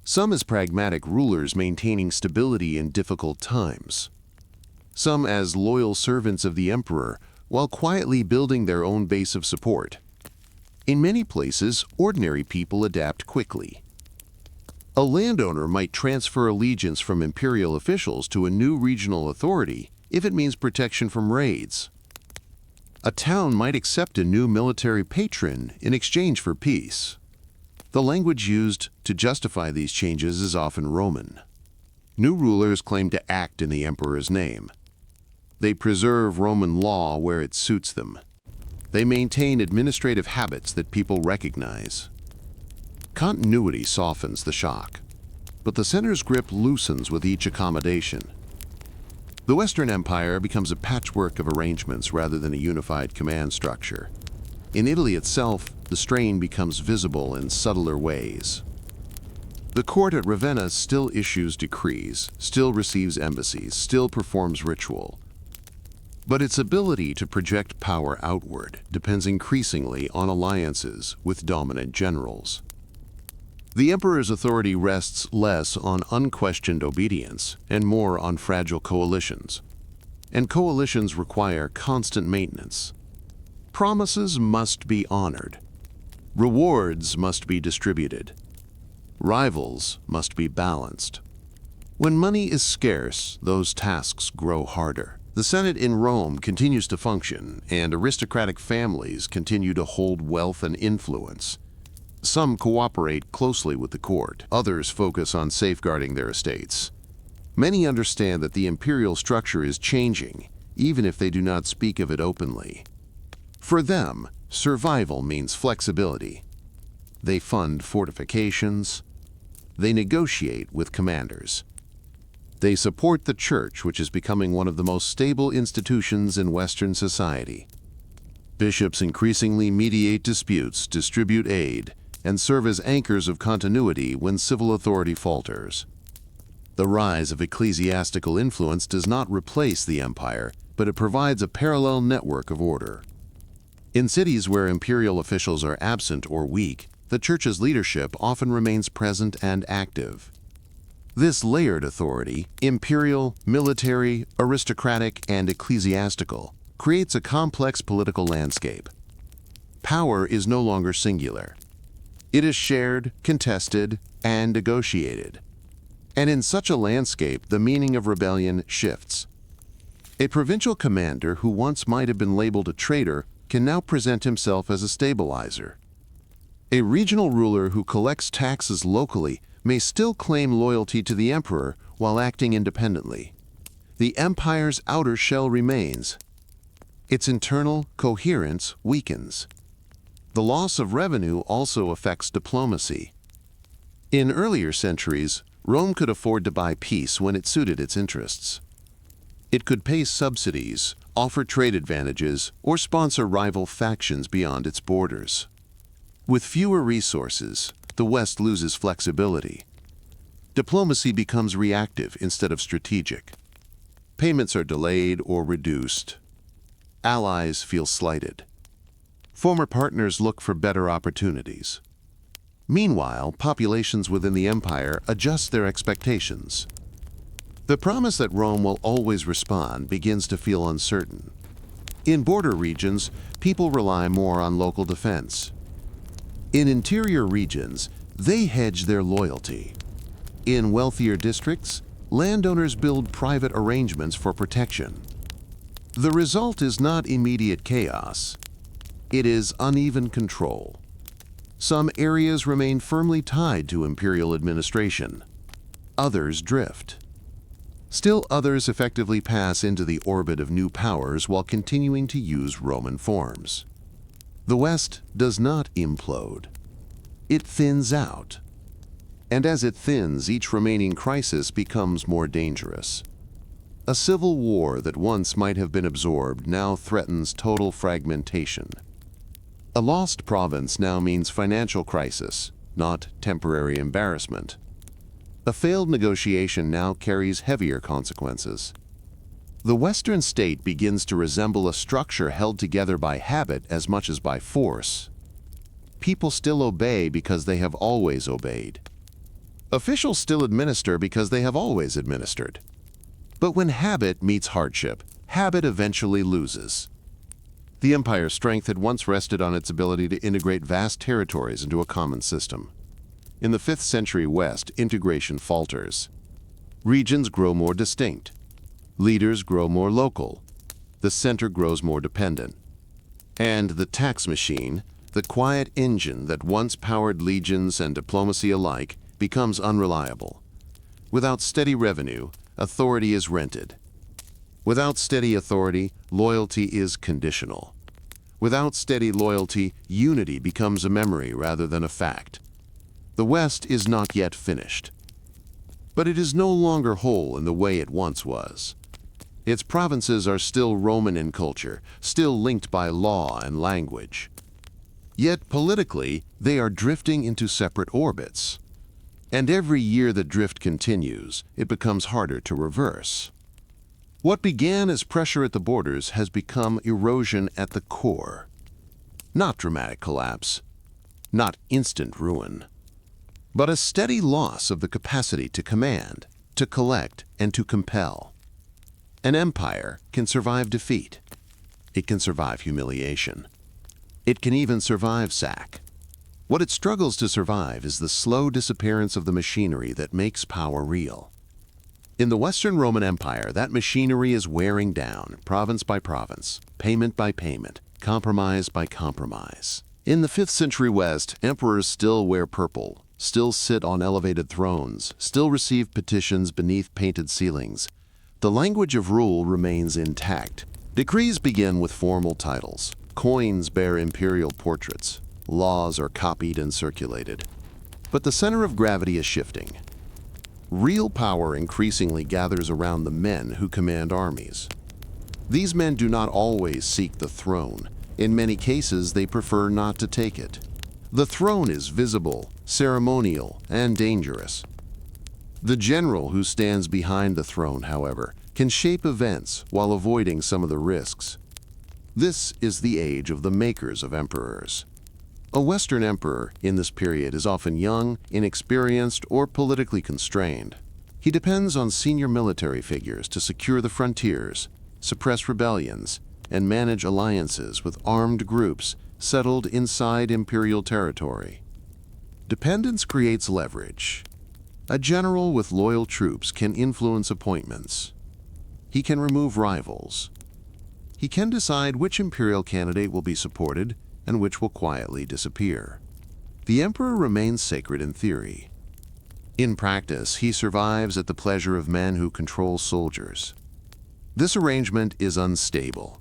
Some as pragmatic rulers maintaining stability in difficult times. Some as loyal servants of the emperor, while quietly building their own base of support. In many places, ordinary people adapt quickly. A landowner might transfer allegiance from imperial officials to a new regional authority if it means protection from raids. A town might accept a new military patron in exchange for peace. The language used to justify these changes is often Roman. New rulers claim to act in the emperor's name. They preserve Roman law where it suits them. They maintain administrative habits that people recognize. Continuity softens the shock, but the center's grip loosens with each accommodation. The Western Empire becomes a patchwork of arrangements rather than a unified command structure. In Italy itself, the strain becomes visible in subtler ways. The court at Ravenna still issues decrees, still receives embassies, still performs ritual. But its ability to project power outward depends increasingly on alliances with dominant generals. The emperor's authority rests less on unquestioned obedience and more on fragile coalitions. And coalitions require constant maintenance. Promises must be honored. Rewards must be distributed. Rivals must be balanced. When money is scarce, those tasks grow harder. The Senate in Rome continues to function, and aristocratic families continue to hold wealth and influence. Some cooperate closely with the court. Others focus on safeguarding their estates. Many understand that the imperial structure is changing, even if they do not speak of it openly. For them, survival means flexibility. They fund fortifications. They negotiate with commanders. They support the church, which is becoming one of the most stable institutions in Western society. Bishops increasingly mediate disputes, distribute aid, and serve as anchors of continuity when civil authority falters. The rise of ecclesiastical influence does not replace the empire, but it provides a parallel network of order. In cities where imperial officials are absent or weak, the church's leadership often remains present and active. This layered authority, imperial, military, aristocratic, and ecclesiastical, creates a complex political landscape. Power is no longer singular. It is shared, contested, and negotiated. And in such a landscape, the meaning of rebellion shifts. A provincial commander who once might have been labeled a traitor can now present himself as a stabilizer. A regional ruler who collects taxes locally may still claim loyalty to the emperor while acting independently. The empire's outer shell remains. Its internal coherence weakens. The loss of revenue also affects diplomacy. In earlier centuries, Rome could afford to buy peace when it suited its interests. It could pay subsidies, offer trade advantages, or sponsor rival factions beyond its borders. With fewer resources, the West loses flexibility. Diplomacy becomes reactive instead of strategic. Payments are delayed or reduced. Allies feel slighted. Former partners look for better opportunities. Meanwhile, populations within the empire adjust their expectations. The promise that Rome will always respond begins to feel uncertain. In border regions, people rely more on local defense. In interior regions, they hedge their loyalty. In wealthier districts, landowners build private arrangements for protection. The result is not immediate chaos. It is uneven control. Some areas remain firmly tied to imperial administration. Others drift. Still others effectively pass into the orbit of new powers while continuing to use Roman forms. The West does not implode. It thins out. And as it thins, each remaining crisis becomes more dangerous. A civil war that once might have been absorbed now threatens total fragmentation. A lost province now means financial crisis, not temporary embarrassment. A failed negotiation now carries heavier consequences. The Western state begins to resemble a structure held together by habit as much as by force. People still obey because they have always obeyed. Officials still administer because they have always administered. But when habit meets hardship, habit eventually loses. The empire's strength had once rested on its ability to integrate vast territories into a common system. In the 5th century West, integration falters. Regions grow more distinct. Leaders grow more local. The center grows more dependent. And the tax machine, the quiet engine that once powered legions and diplomacy alike, becomes unreliable. Without steady revenue, authority is rented. Without steady authority, loyalty is conditional. Without steady loyalty, unity becomes a memory rather than a fact. The West is not yet finished. But it is no longer whole in the way it once was. Its provinces are still Roman in culture, still linked by law and language. Yet politically, they are drifting into separate orbits. And every year the drift continues, it becomes harder to reverse. What began as pressure at the borders has become erosion at the core. Not dramatic collapse, not instant ruin, but a steady loss of the capacity to command, to collect, and to compel. An empire can survive defeat. It can survive humiliation. It can even survive sack. What it struggles to survive is the slow disappearance of the machinery that makes power real. In the Western Roman Empire, that machinery is wearing down, province by province, payment by payment, compromise by compromise. In the 5th century West, emperors still wear purple, still sit on elevated thrones, still receive petitions beneath painted ceilings. The language of rule remains intact. Decrees begin with formal titles. Coins bear imperial portraits. Laws are copied and circulated. But the center of gravity is shifting. Real power increasingly gathers around the men who command armies. These men do not always seek the throne. In many cases, they prefer not to take it. The throne is visible, ceremonial, and dangerous. The general who stands behind the throne, however, can shape events while avoiding some of the risks. This is the age of the makers of emperors. A Western emperor in this period is often young, inexperienced, or politically constrained. He depends on senior military figures to secure the frontiers, suppress rebellions, and manage alliances with armed groups settled inside imperial territory. Dependence creates leverage. A general with loyal troops can influence appointments. He can remove rivals. He can decide which imperial candidate will be supported and which will quietly disappear. The emperor remains sacred in theory. In practice, he survives at the pleasure of men who control soldiers. This arrangement is unstable.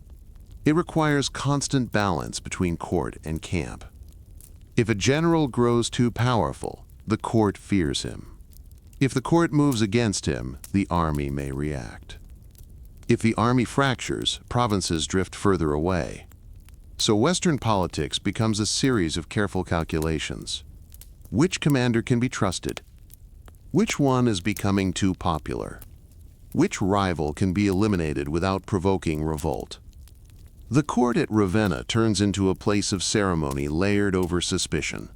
It requires constant balance between court and camp. If a general grows too powerful, The court fears him. If the court moves against him, the army may react. If the army fractures, provinces drift further away. So Western politics becomes a series of careful calculations. Which commander can be trusted? Which one is becoming too popular? Which rival can be eliminated without provoking revolt? The court at Ravenna turns into a place of ceremony layered over suspicion.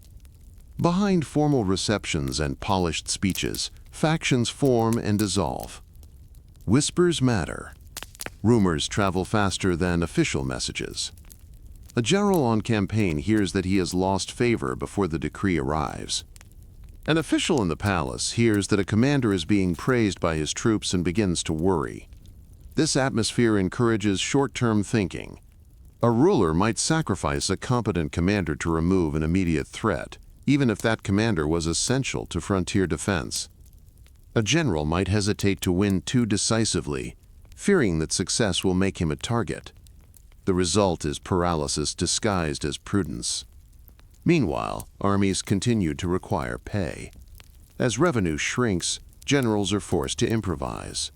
Behind formal receptions and polished speeches, factions form and dissolve. Whispers matter. Rumors travel faster than official messages. A general on campaign hears that he has lost favor before the decree arrives. An official in the palace hears that a commander is being praised by his troops and begins to worry. This atmosphere encourages short-term thinking. A ruler might sacrifice a competent commander to remove an immediate threat, even if that commander was essential to frontier defense. A general might hesitate to win too decisively, fearing that success will make him a target. The result is paralysis disguised as prudence. Meanwhile, armies continue to require pay. As revenue shrinks, generals are forced to improvise.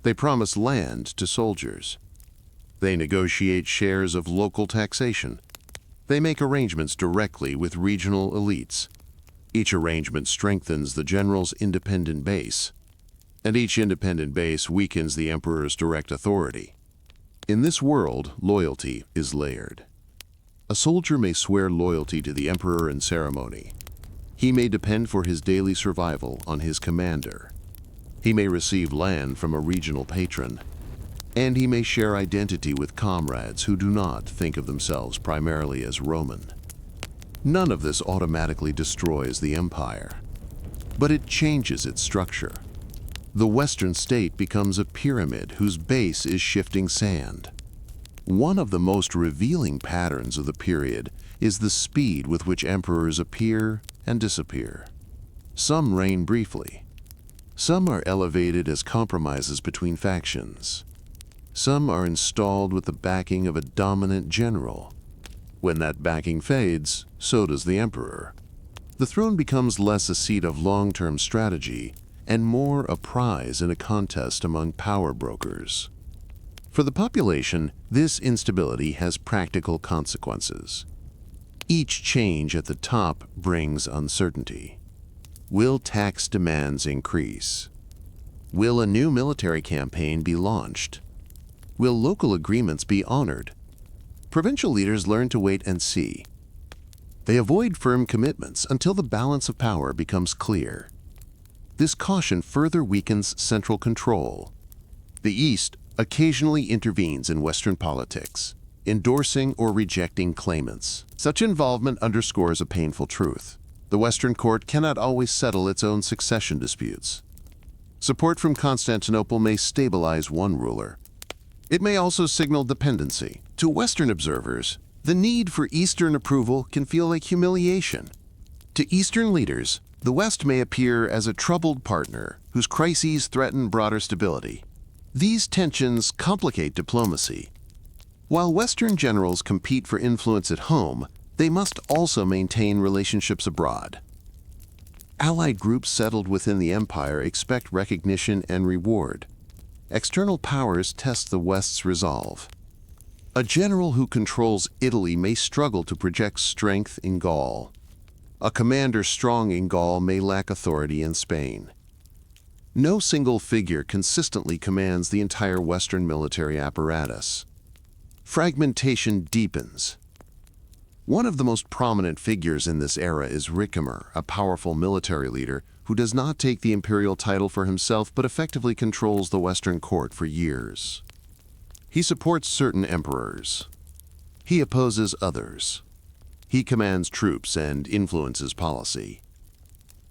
They promise land to soldiers. They negotiate shares of local taxation. They make arrangements directly with regional elites. Each arrangement strengthens the general's independent base, and each independent base weakens the emperor's direct authority. In this world, loyalty is layered. A soldier may swear loyalty to the emperor in ceremony. He may depend for his daily survival on his commander. He may receive land from a regional patron. And he may share identity with comrades who do not think of themselves primarily as Roman. None of this automatically destroys the empire, but it changes its structure. The Western state becomes a pyramid whose base is shifting sand. One of the most revealing patterns of the period is the speed with which emperors appear and disappear. Some reign briefly. Some are elevated as compromises between factions. Some are installed with the backing of a dominant general. When that backing fades, so does the emperor. The throne becomes less a seat of long-term strategy and more a prize in a contest among power brokers. For the population, this instability has practical consequences. Each change at the top brings uncertainty. Will tax demands increase? Will a new military campaign be launched? Will local agreements be honored? Provincial leaders learn to wait and see. They avoid firm commitments until the balance of power becomes clear. This caution further weakens central control. The East occasionally intervenes in Western politics, endorsing or rejecting claimants. Such involvement underscores a painful truth. The Western court cannot always settle its own succession disputes. Support from Constantinople may stabilize one ruler. It may also signal dependency. To Western observers, the need for Eastern approval can feel like humiliation. To Eastern leaders, the West may appear as a troubled partner whose crises threaten broader stability. These tensions complicate diplomacy. While Western generals compete for influence at home, they must also maintain relationships abroad. Allied groups settled within the empire expect recognition and reward. External powers test the West's resolve. A general who controls Italy may struggle to project strength in Gaul. A commander strong in Gaul may lack authority in Spain. No single figure consistently commands the entire Western military apparatus. Fragmentation deepens. One of the most prominent figures in this era is Ricimer, a powerful military leader who does not take the imperial title for himself but effectively controls the Western court for years. He supports certain emperors. He opposes others. He commands troops and influences policy.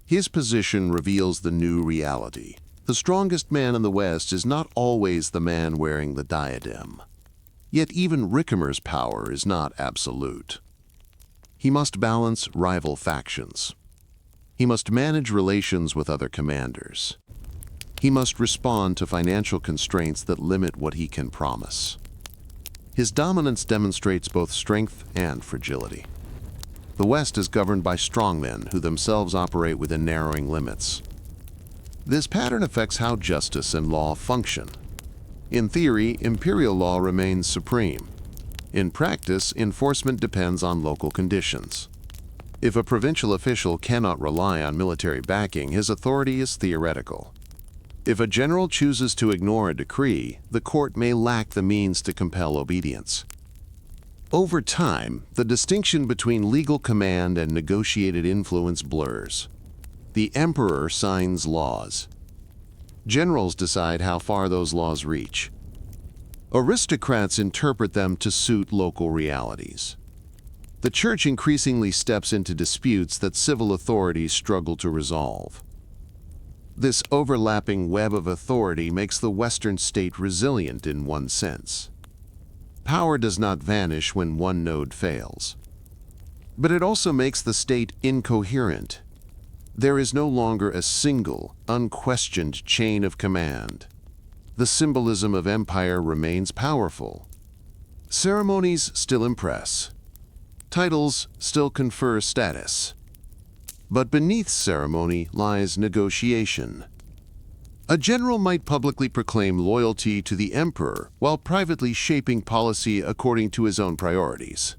His position reveals the new reality. The strongest man in the West is not always the man wearing the diadem. Yet even Ricimer's power is not absolute. He must balance rival factions. He must manage relations with other commanders. He must respond to financial constraints that limit what he can promise. His dominance demonstrates both strength and fragility. The West is governed by strongmen who themselves operate within narrowing limits. This pattern affects how justice and law function. In theory, imperial law remains supreme. In practice, enforcement depends on local conditions. If a provincial official cannot rely on military backing, his authority is theoretical. If a general chooses to ignore a decree, the court may lack the means to compel obedience. Over time, the distinction between legal command and negotiated influence blurs. The emperor signs laws. Generals decide how far those laws reach. Aristocrats interpret them to suit local realities. The church increasingly steps into disputes that civil authorities struggle to resolve. This overlapping web of authority makes the Western state resilient in one sense. Power does not vanish when one node fails. But it also makes the state incoherent. There is no longer a single, unquestioned chain of command. The symbolism of empire remains powerful. Ceremonies still impress. Titles still confer status. But beneath ceremony lies negotiation. A general might publicly proclaim loyalty to the emperor while privately shaping policy according to his own priorities.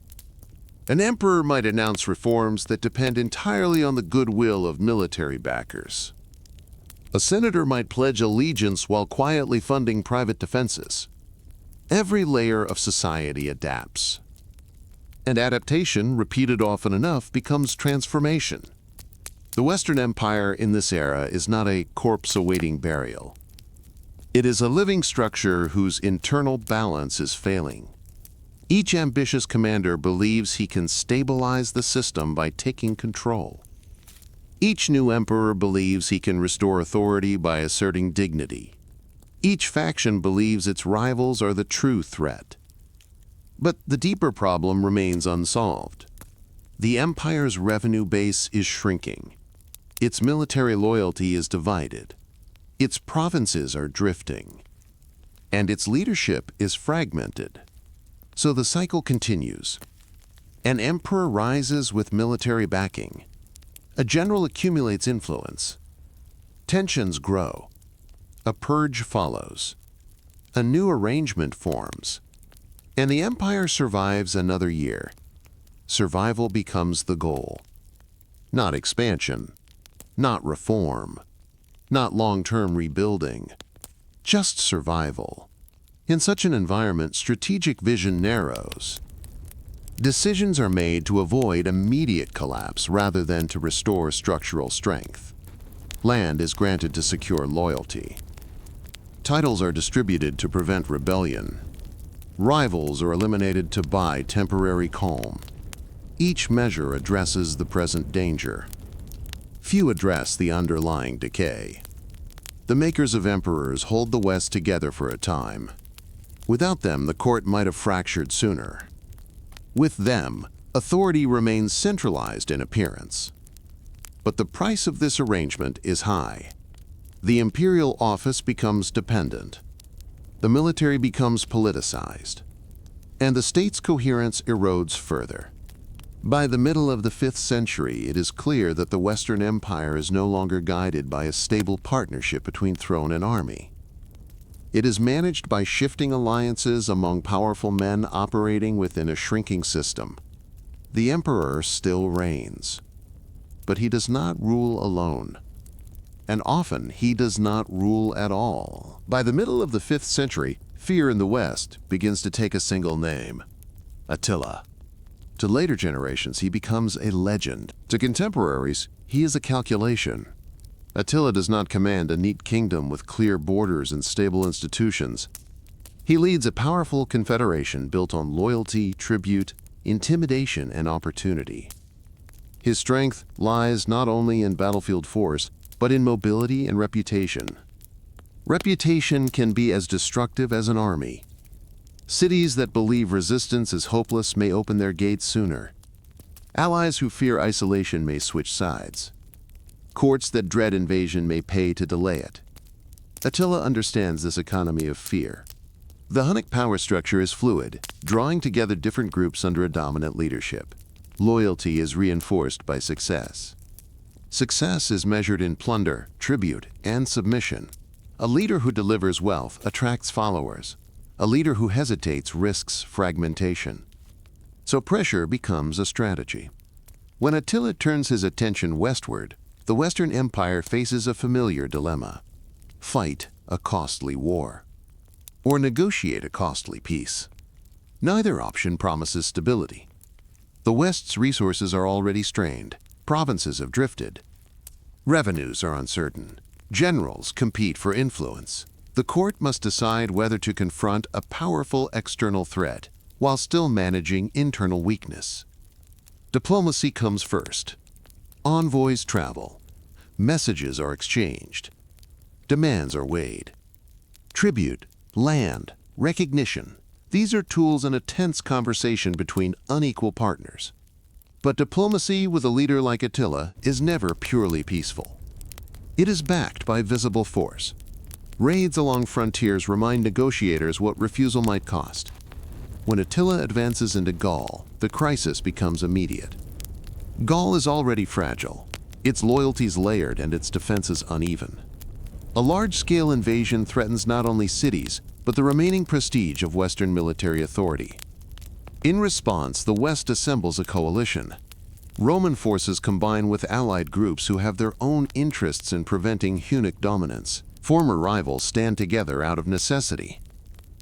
An emperor might announce reforms that depend entirely on the goodwill of military backers. A senator might pledge allegiance while quietly funding private defenses. Every layer of society adapts. And adaptation, repeated often enough, becomes transformation. The Western Empire in this era is not a corpse awaiting burial. It is a living structure whose internal balance is failing. Each ambitious commander believes he can stabilize the system by taking control. Each new emperor believes he can restore authority by asserting dignity. Each faction believes its rivals are the true threat. But the deeper problem remains unsolved. The empire's revenue base is shrinking. Its military loyalty is divided. Its provinces are drifting. And its leadership is fragmented. So the cycle continues. An emperor rises with military backing. A general accumulates influence. Tensions grow. A purge follows. A new arrangement forms. And the empire survives another year. Survival becomes the goal. Not expansion. Not reform. Not long-term rebuilding. Just survival. In such an environment, strategic vision narrows. Decisions are made to avoid immediate collapse rather than to restore structural strength. Land is granted to secure loyalty. Titles are distributed to prevent rebellion. Rivals are eliminated to buy temporary calm. Each measure addresses the present danger. Few address the underlying decay. The makers of emperors hold the West together for a time. Without them, the court might have fractured sooner. With them, authority remains centralized in appearance. But the price of this arrangement is high. The imperial office becomes dependent. The military becomes politicized. And the state's coherence erodes further. By the middle of the 5th century, it is clear that the Western Empire is no longer guided by a stable partnership between throne and army. It is managed by shifting alliances among powerful men operating within a shrinking system. The emperor still reigns, but he does not rule alone. And often he does not rule at all. By the middle of the 5th century, fear in the West begins to take a single name: Attila. To later generations, he becomes a legend. To contemporaries, he is a calculation. Attila does not command a neat kingdom with clear borders and stable institutions. He leads a powerful confederation built on loyalty, tribute, intimidation, and opportunity. His strength lies not only in battlefield force, but in mobility and reputation. Reputation can be as destructive as an army. Cities that believe resistance is hopeless may open their gates sooner. Allies who fear isolation may switch sides. Courts that dread invasion may pay to delay it. Attila understands this economy of fear. The Hunnic power structure is fluid, drawing together different groups under a dominant leadership. Loyalty is reinforced by success. Success is measured in plunder, tribute, and submission. A leader who delivers wealth attracts followers. A leader who hesitates risks fragmentation. So pressure becomes a strategy. When Attila turns his attention westward, the Western Empire faces a familiar dilemma: fight a costly war, or negotiate a costly peace. Neither option promises stability. The West's resources are already strained. Provinces have drifted. Revenues are uncertain. Generals compete for influence. The court must decide whether to confront a powerful external threat while still managing internal weakness. Diplomacy comes first. Envoys travel. Messages are exchanged. Demands are weighed. Tribute, land, recognition. These are tools in a tense conversation between unequal partners. But diplomacy with a leader like Attila is never purely peaceful. It is backed by visible force. Raids along frontiers remind negotiators what refusal might cost. When Attila advances into Gaul, the crisis becomes immediate. Gaul is already fragile, its loyalties layered and its defenses uneven. A large-scale invasion threatens not only cities, but the remaining prestige of Western military authority. In response, the West assembles a coalition. Roman forces combine with allied groups who have their own interests in preventing Hunnic dominance. Former rivals stand together out of necessity.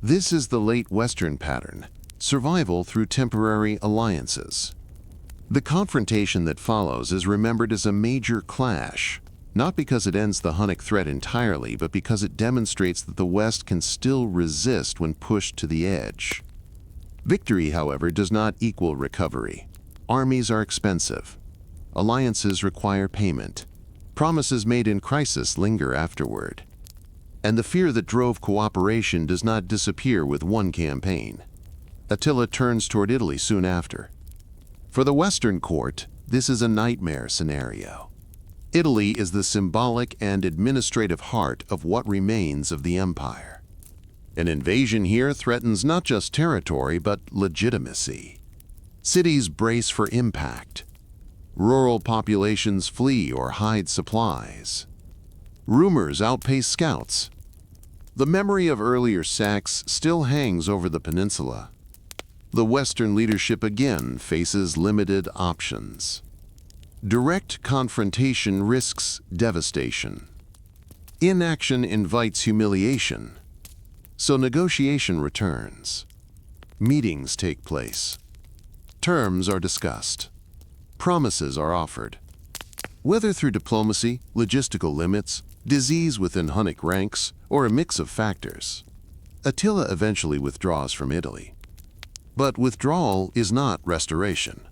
This is the late Western pattern: survival through temporary alliances. The confrontation that follows is remembered as a major clash, not because it ends the Hunnic threat entirely, but because it demonstrates that the West can still resist when pushed to the edge. Victory, however, does not equal recovery. Armies are expensive. Alliances require payment. Promises made in crisis linger afterward. And the fear that drove cooperation does not disappear with one campaign. Attila turns toward Italy soon after. For the Western court, this is a nightmare scenario. Italy is the symbolic and administrative heart of what remains of the empire. An invasion here threatens not just territory, but legitimacy. Cities brace for impact. Rural populations flee or hide supplies. Rumors outpace scouts. The memory of earlier sacks still hangs over the peninsula. The Western leadership again faces limited options. Direct confrontation risks devastation. Inaction invites humiliation. So negotiation returns. Meetings take place. Terms are discussed. Promises are offered. Whether through diplomacy, logistical limits, disease within Hunnic ranks, or a mix of factors, Attila eventually withdraws from Italy. But withdrawal is not restoration.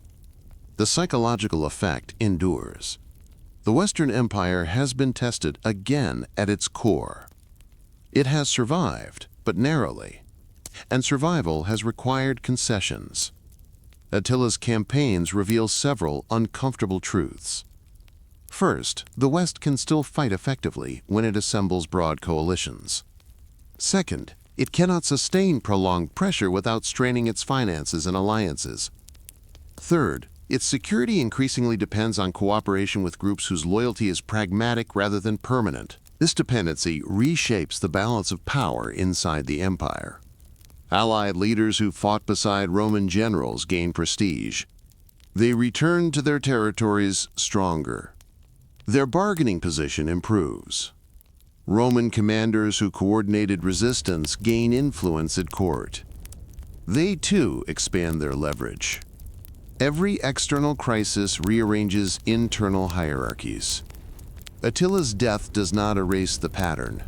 The psychological effect endures. The Western Empire has been tested again at its core. It has survived, but narrowly, and survival has required concessions. Attila's campaigns reveal several uncomfortable truths. First, the West can still fight effectively when it assembles broad coalitions. Second, it cannot sustain prolonged pressure without straining its finances and alliances. Third, its security increasingly depends on cooperation with groups whose loyalty is pragmatic rather than permanent. This dependency reshapes the balance of power inside the empire. Allied leaders who fought beside Roman generals gain prestige. They return to their territories stronger. Their bargaining position improves. Roman commanders who coordinated resistance gain influence at court. They too expand their leverage. Every external crisis rearranges internal hierarchies. Attila's death does not erase the pattern.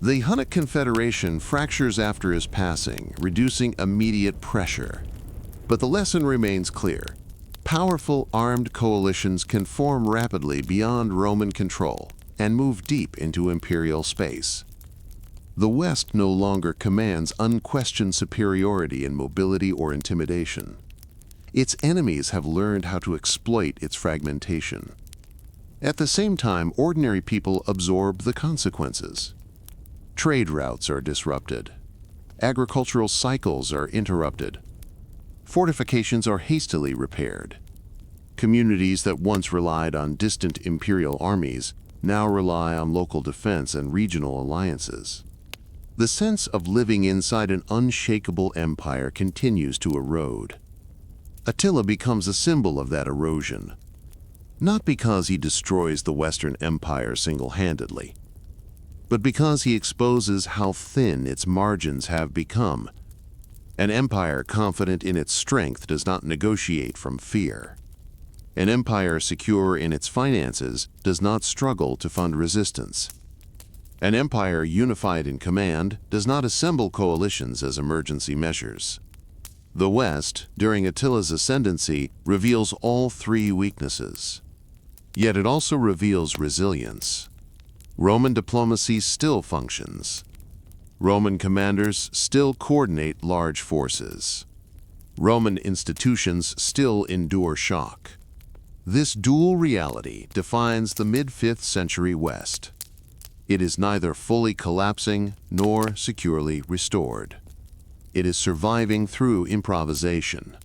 The Hunnic Confederation fractures after his passing, reducing immediate pressure. But the lesson remains clear. Powerful armed coalitions can form rapidly beyond Roman control and move deep into imperial space. The West no longer commands unquestioned superiority in mobility or intimidation. Its enemies have learned how to exploit its fragmentation. At the same time, ordinary people absorb the consequences. Trade routes are disrupted. Agricultural cycles are interrupted. Fortifications are hastily repaired. Communities that once relied on distant imperial armies now rely on local defense and regional alliances. The sense of living inside an unshakable empire continues to erode. Attila becomes a symbol of that erosion, not because he destroys the Western Empire single-handedly, but because he exposes how thin its margins have become. An empire confident in its strength does not negotiate from fear. An empire secure in its finances does not struggle to fund resistance. An empire unified in command does not assemble coalitions as emergency measures. The West, during Attila's ascendancy, reveals all three weaknesses. Yet it also reveals resilience. Roman diplomacy still functions. Roman commanders still coordinate large forces. Roman institutions still endure shock. This dual reality defines the mid-5th century West. It is neither fully collapsing nor securely restored. It is surviving through improvisation.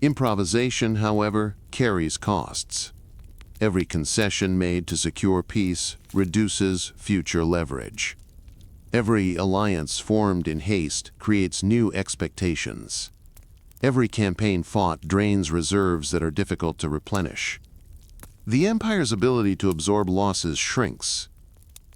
Improvisation, however, carries costs. Every concession made to secure peace reduces future leverage. Every alliance formed in haste creates new expectations. Every campaign fought drains reserves that are difficult to replenish. The empire's ability to absorb losses shrinks.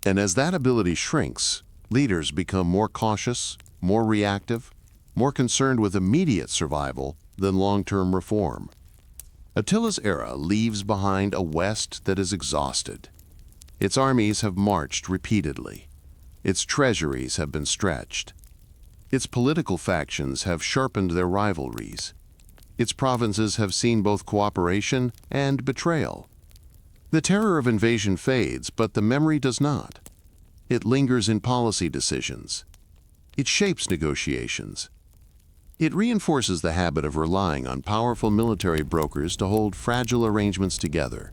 And as that ability shrinks, leaders become more cautious, more reactive, more concerned with immediate survival than long-term reform. Attila's era leaves behind a West that is exhausted. Its armies have marched repeatedly. Its treasuries have been stretched. Its political factions have sharpened their rivalries. Its provinces have seen both cooperation and betrayal. The terror of invasion fades, but the memory does not. It lingers in policy decisions. It shapes negotiations. It reinforces the habit of relying on powerful military brokers to hold fragile arrangements together.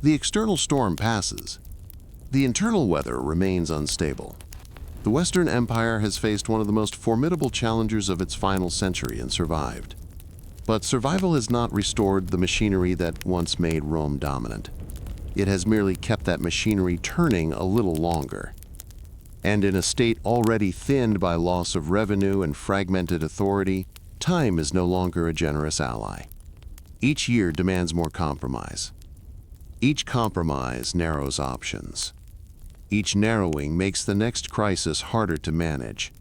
The external storm passes. The internal weather remains unstable. The Western Empire has faced one of the most formidable challengers of its final century and survived. But survival has not restored the machinery that once made Rome dominant. It has merely kept that machinery turning a little longer. And in a state already thinned by loss of revenue and fragmented authority, time is no longer a generous ally. Each year demands more compromise. Each compromise narrows options. Each narrowing makes the next crisis harder to manage.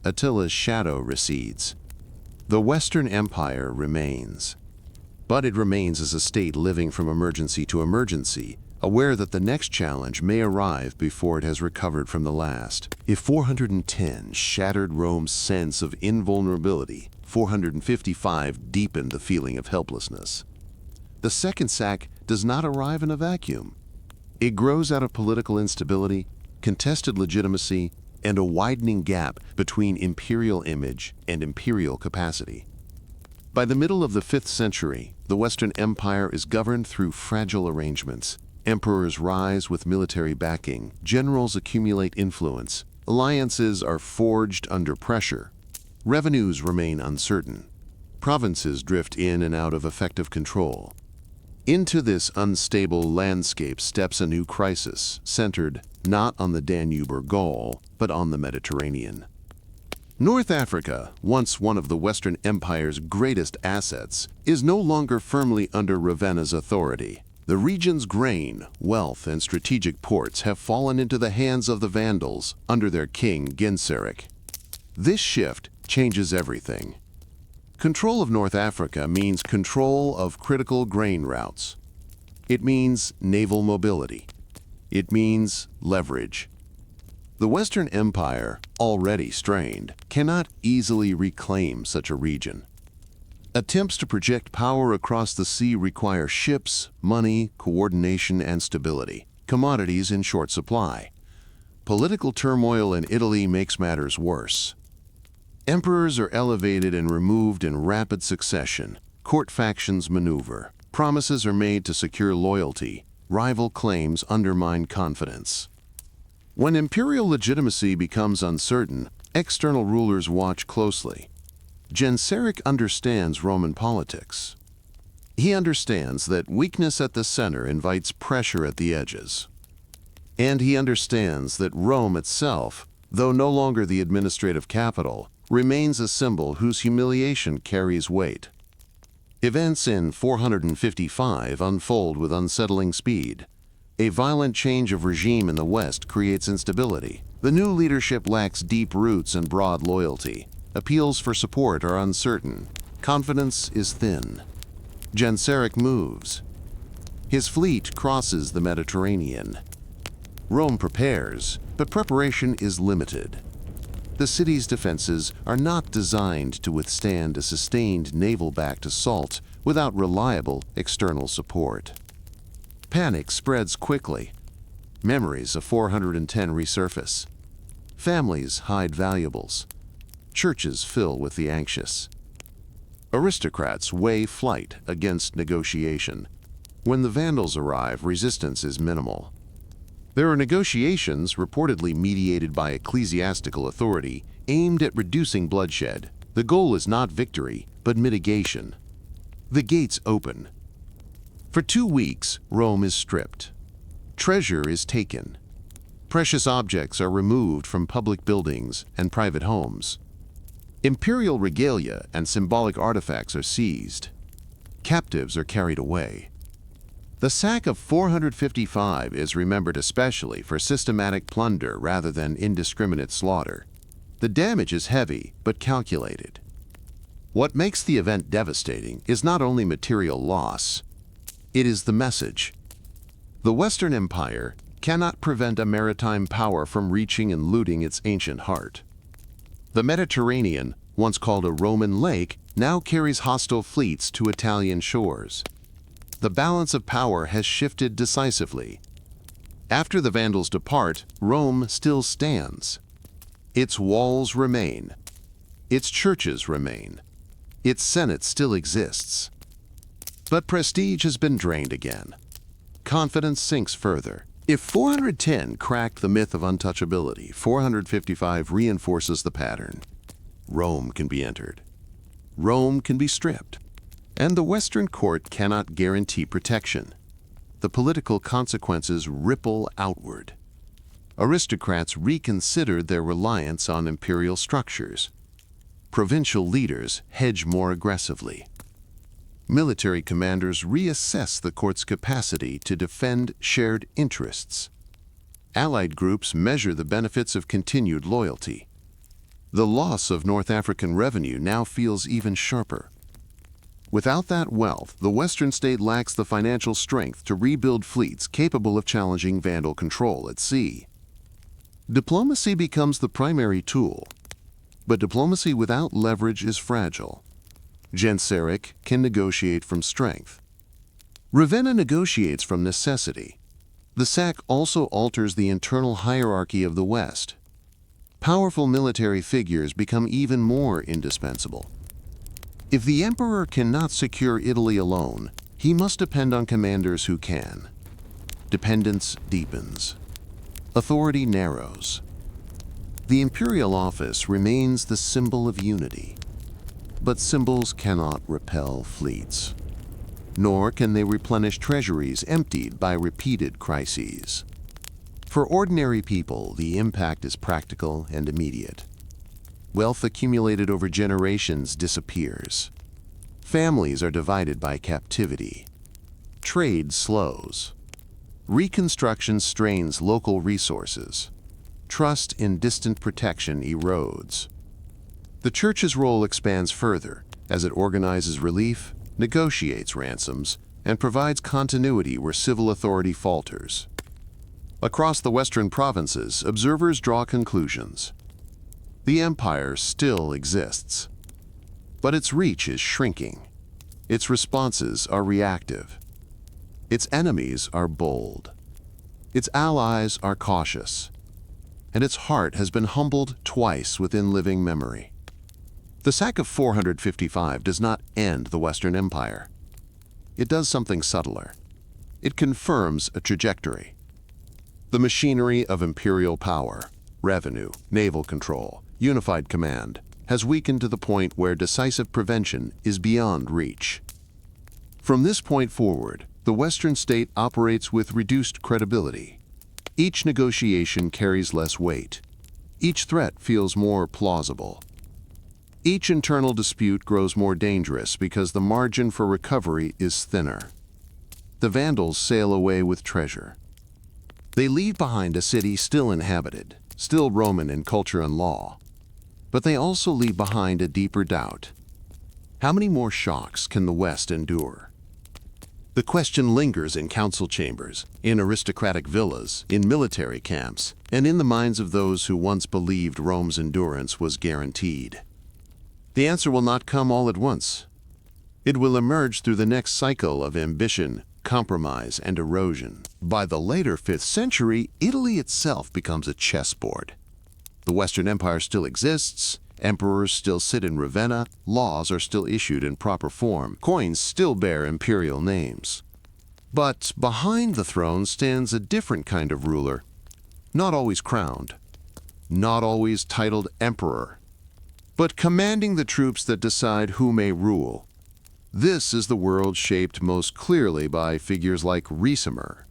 Attila's shadow recedes. The Western Empire remains. But it remains as a state living from emergency to emergency, aware that the next challenge may arrive before it has recovered from the last. If 410 shattered Rome's sense of invulnerability, 455 deepened the feeling of helplessness. The second sack does not arrive in a vacuum. It grows out of political instability, contested legitimacy, and a widening gap between imperial image and imperial capacity. By the middle of the 5th century, the Western Empire is governed through fragile arrangements. Emperors rise with military backing, generals accumulate influence, alliances are forged under pressure, revenues remain uncertain, provinces drift in and out of effective control. Into this unstable landscape steps a new crisis, centered not on the Danube or Gaul, but on the Mediterranean. North Africa, once one of the Western Empire's greatest assets, is no longer firmly under Ravenna's authority. The region's grain, wealth, and strategic ports have fallen into the hands of the Vandals under their king Genseric. This shift changes everything. Control of North Africa means control of critical grain routes. It means naval mobility. It means leverage. The Western Empire, already strained, cannot easily reclaim such a region. Attempts to project power across the sea require ships, money, coordination, and stability, commodities in short supply. Political turmoil in Italy makes matters worse. Emperors are elevated and removed in rapid succession. Court factions maneuver. Promises are made to secure loyalty. Rival claims undermine confidence. When imperial legitimacy becomes uncertain, external rulers watch closely. Genseric understands Roman politics. He understands that weakness at the center invites pressure at the edges. And he understands that Rome itself, though no longer the administrative capital, remains a symbol whose humiliation carries weight. Events in 455 unfold with unsettling speed. A violent change of regime in the West creates instability. The new leadership lacks deep roots and broad loyalty. Appeals for support are uncertain. Confidence is thin. Genseric moves. His fleet crosses the Mediterranean. Rome prepares, but preparation is limited. The city's defenses are not designed to withstand a sustained naval-backed assault without reliable external support. Panic spreads quickly. Memories of 410 resurface. Families hide valuables. Churches fill with the anxious. Aristocrats weigh flight against negotiation. When the Vandals arrive, resistance is minimal. There are negotiations, reportedly mediated by ecclesiastical authority, aimed at reducing bloodshed. The goal is not victory, but mitigation. The gates open. For 2 weeks, Rome is stripped. Treasure is taken. Precious objects are removed from public buildings and private homes. Imperial regalia and symbolic artifacts are seized. Captives are carried away. The sack of 455 is remembered especially for systematic plunder rather than indiscriminate slaughter. The damage is heavy but calculated. What makes the event devastating is not only material loss, it is the message. The Western Empire cannot prevent a maritime power from reaching and looting its ancient heart. The Mediterranean, once called a Roman lake, now carries hostile fleets to Italian shores. The balance of power has shifted decisively. After the Vandals depart, Rome still stands. Its walls remain. Its churches remain. Its Senate still exists. But prestige has been drained again. Confidence sinks further. If 410 cracked the myth of untouchability, 455 reinforces the pattern. Rome can be entered. Rome can be stripped. And the Western court cannot guarantee protection. The political consequences ripple outward. Aristocrats reconsider their reliance on imperial structures. Provincial leaders hedge more aggressively. Military commanders reassess the court's capacity to defend shared interests. Allied groups measure the benefits of continued loyalty. The loss of North African revenue now feels even sharper. Without that wealth, the Western state lacks the financial strength to rebuild fleets capable of challenging Vandal control at sea. Diplomacy becomes the primary tool, but diplomacy without leverage is fragile. Genseric can negotiate from strength. Ravenna negotiates from necessity. The sack also alters the internal hierarchy of the West. Powerful military figures become even more indispensable. If the emperor cannot secure Italy alone, he must depend on commanders who can. Dependence deepens. Authority narrows. The imperial office remains the symbol of unity. But symbols cannot repel fleets. Nor can they replenish treasuries emptied by repeated crises. For ordinary people, the impact is practical and immediate. Wealth accumulated over generations disappears. Families are divided by captivity. Trade slows. Reconstruction strains local resources. Trust in distant protection erodes. The Church's role expands further as it organizes relief, negotiates ransoms, and provides continuity where civil authority falters. Across the Western provinces, observers draw conclusions. The empire still exists, but its reach is shrinking. Its responses are reactive. Its enemies are bold. Its allies are cautious. And its heart has been humbled twice within living memory. The sack of 455 does not end the Western Empire. It does something subtler. It confirms a trajectory. The machinery of imperial power, revenue, naval control, unified command, has weakened to the point where decisive prevention is beyond reach. From this point forward, the Western state operates with reduced credibility. Each negotiation carries less weight. Each threat feels more plausible. Each internal dispute grows more dangerous because the margin for recovery is thinner. The Vandals sail away with treasure. They leave behind a city still inhabited, still Roman in culture and law. But they also leave behind a deeper doubt. How many more shocks can the West endure? The question lingers in council chambers, in aristocratic villas, in military camps, and in the minds of those who once believed Rome's endurance was guaranteed. The answer will not come all at once. It will emerge through the next cycle of ambition, compromise, and erosion. By the later 5th century, Italy itself becomes a chessboard. The Western Empire still exists, emperors still sit in Ravenna, laws are still issued in proper form, coins still bear imperial names. But behind the throne stands a different kind of ruler, not always crowned, not always titled emperor, but commanding the troops that decide who may rule. This is the world shaped most clearly by figures like Ricimer.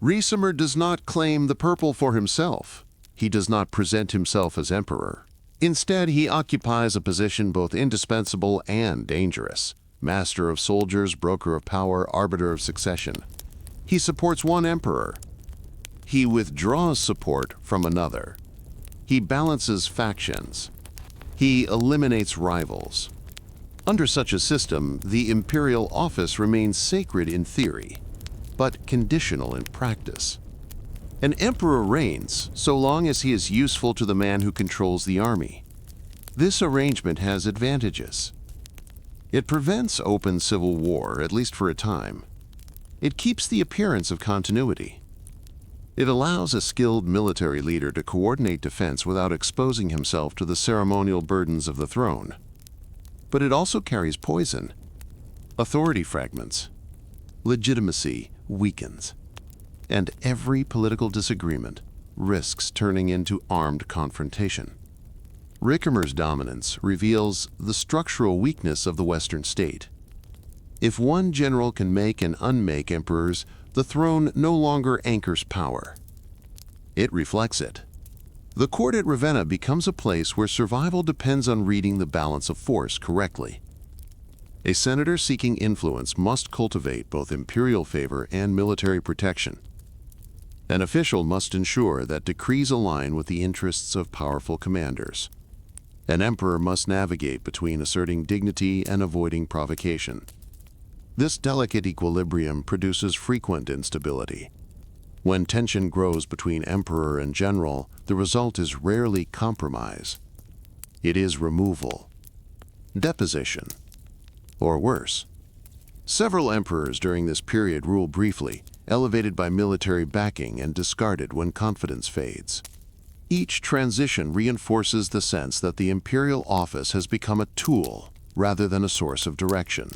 Ricimer does not claim the purple for himself. He does not present himself as emperor. Instead, he occupies a position both indispensable and dangerous. Master of soldiers, broker of power, arbiter of succession. He supports one emperor. He withdraws support from another. He balances factions. He eliminates rivals. Under such a system, the imperial office remains sacred in theory, but conditional in practice. An emperor reigns so long as he is useful to the man who controls the army. This arrangement has advantages. It prevents open civil war, at least for a time. It keeps the appearance of continuity. It allows a skilled military leader to coordinate defense without exposing himself to the ceremonial burdens of the throne. But it also carries poison. Authority fragments. Legitimacy weakens. And every political disagreement risks turning into armed confrontation. Ricimer's dominance reveals the structural weakness of the Western state. If one general can make and unmake emperors, the throne no longer anchors power. It reflects it. The court at Ravenna becomes a place where survival depends on reading the balance of force correctly. A senator seeking influence must cultivate both imperial favor and military protection. An official must ensure that decrees align with the interests of powerful commanders. An emperor must navigate between asserting dignity and avoiding provocation. This delicate equilibrium produces frequent instability. When tension grows between emperor and general, the result is rarely compromise. It is removal, deposition, or worse. Several emperors during this period rule briefly, elevated by military backing and discarded when confidence fades. Each transition reinforces the sense that the imperial office has become a tool rather than a source of direction.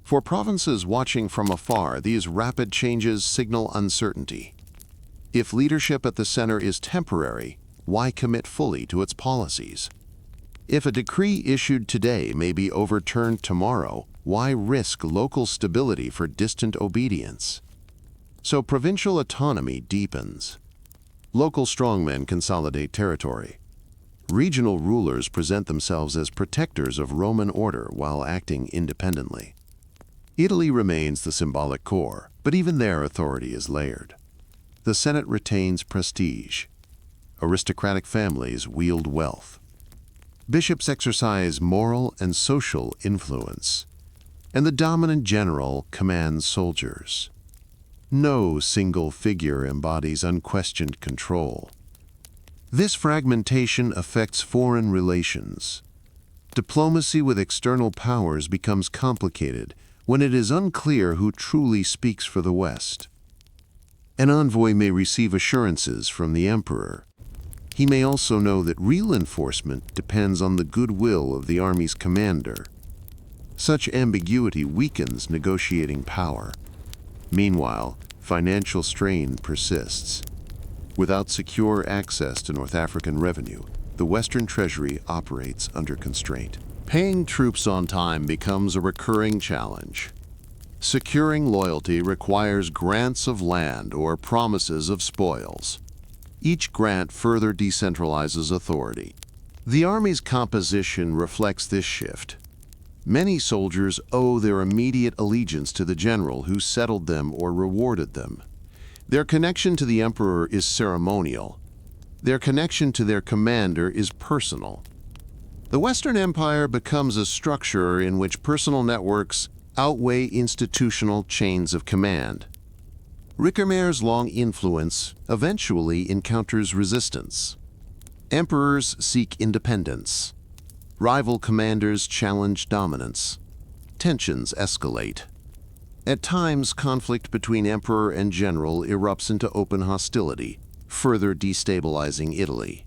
For provinces watching from afar, these rapid changes signal uncertainty. If leadership at the center is temporary, why commit fully to its policies? If a decree issued today may be overturned tomorrow, why risk local stability for distant obedience? So provincial autonomy deepens. Local strongmen consolidate territory. Regional rulers present themselves as protectors of Roman order while acting independently. Italy remains the symbolic core, but even there authority is layered. The Senate retains prestige. Aristocratic families wield wealth. Bishops exercise moral and social influence, and the dominant general commands soldiers. No single figure embodies unquestioned control. This fragmentation affects foreign relations. Diplomacy with external powers becomes complicated when it is unclear who truly speaks for the West. An envoy may receive assurances from the emperor. He may also know that real enforcement depends on the goodwill of the army's commander. Such ambiguity weakens negotiating power. Meanwhile, financial strain persists. Without secure access to North African revenue, the Western treasury operates under constraint. Paying troops on time becomes a recurring challenge. Securing loyalty requires grants of land or promises of spoils. Each grant further decentralizes authority. The army's composition reflects this shift. Many soldiers owe their immediate allegiance to the general who settled them or rewarded them. Their connection to the emperor is ceremonial. Their connection to their commander is personal. The Western Empire becomes a structure in which personal networks outweigh institutional chains of command. Ricimer's long influence eventually encounters resistance. Emperors seek independence. Rival commanders challenge dominance. Tensions escalate. At times, conflict between emperor and general erupts into open hostility, further destabilizing Italy.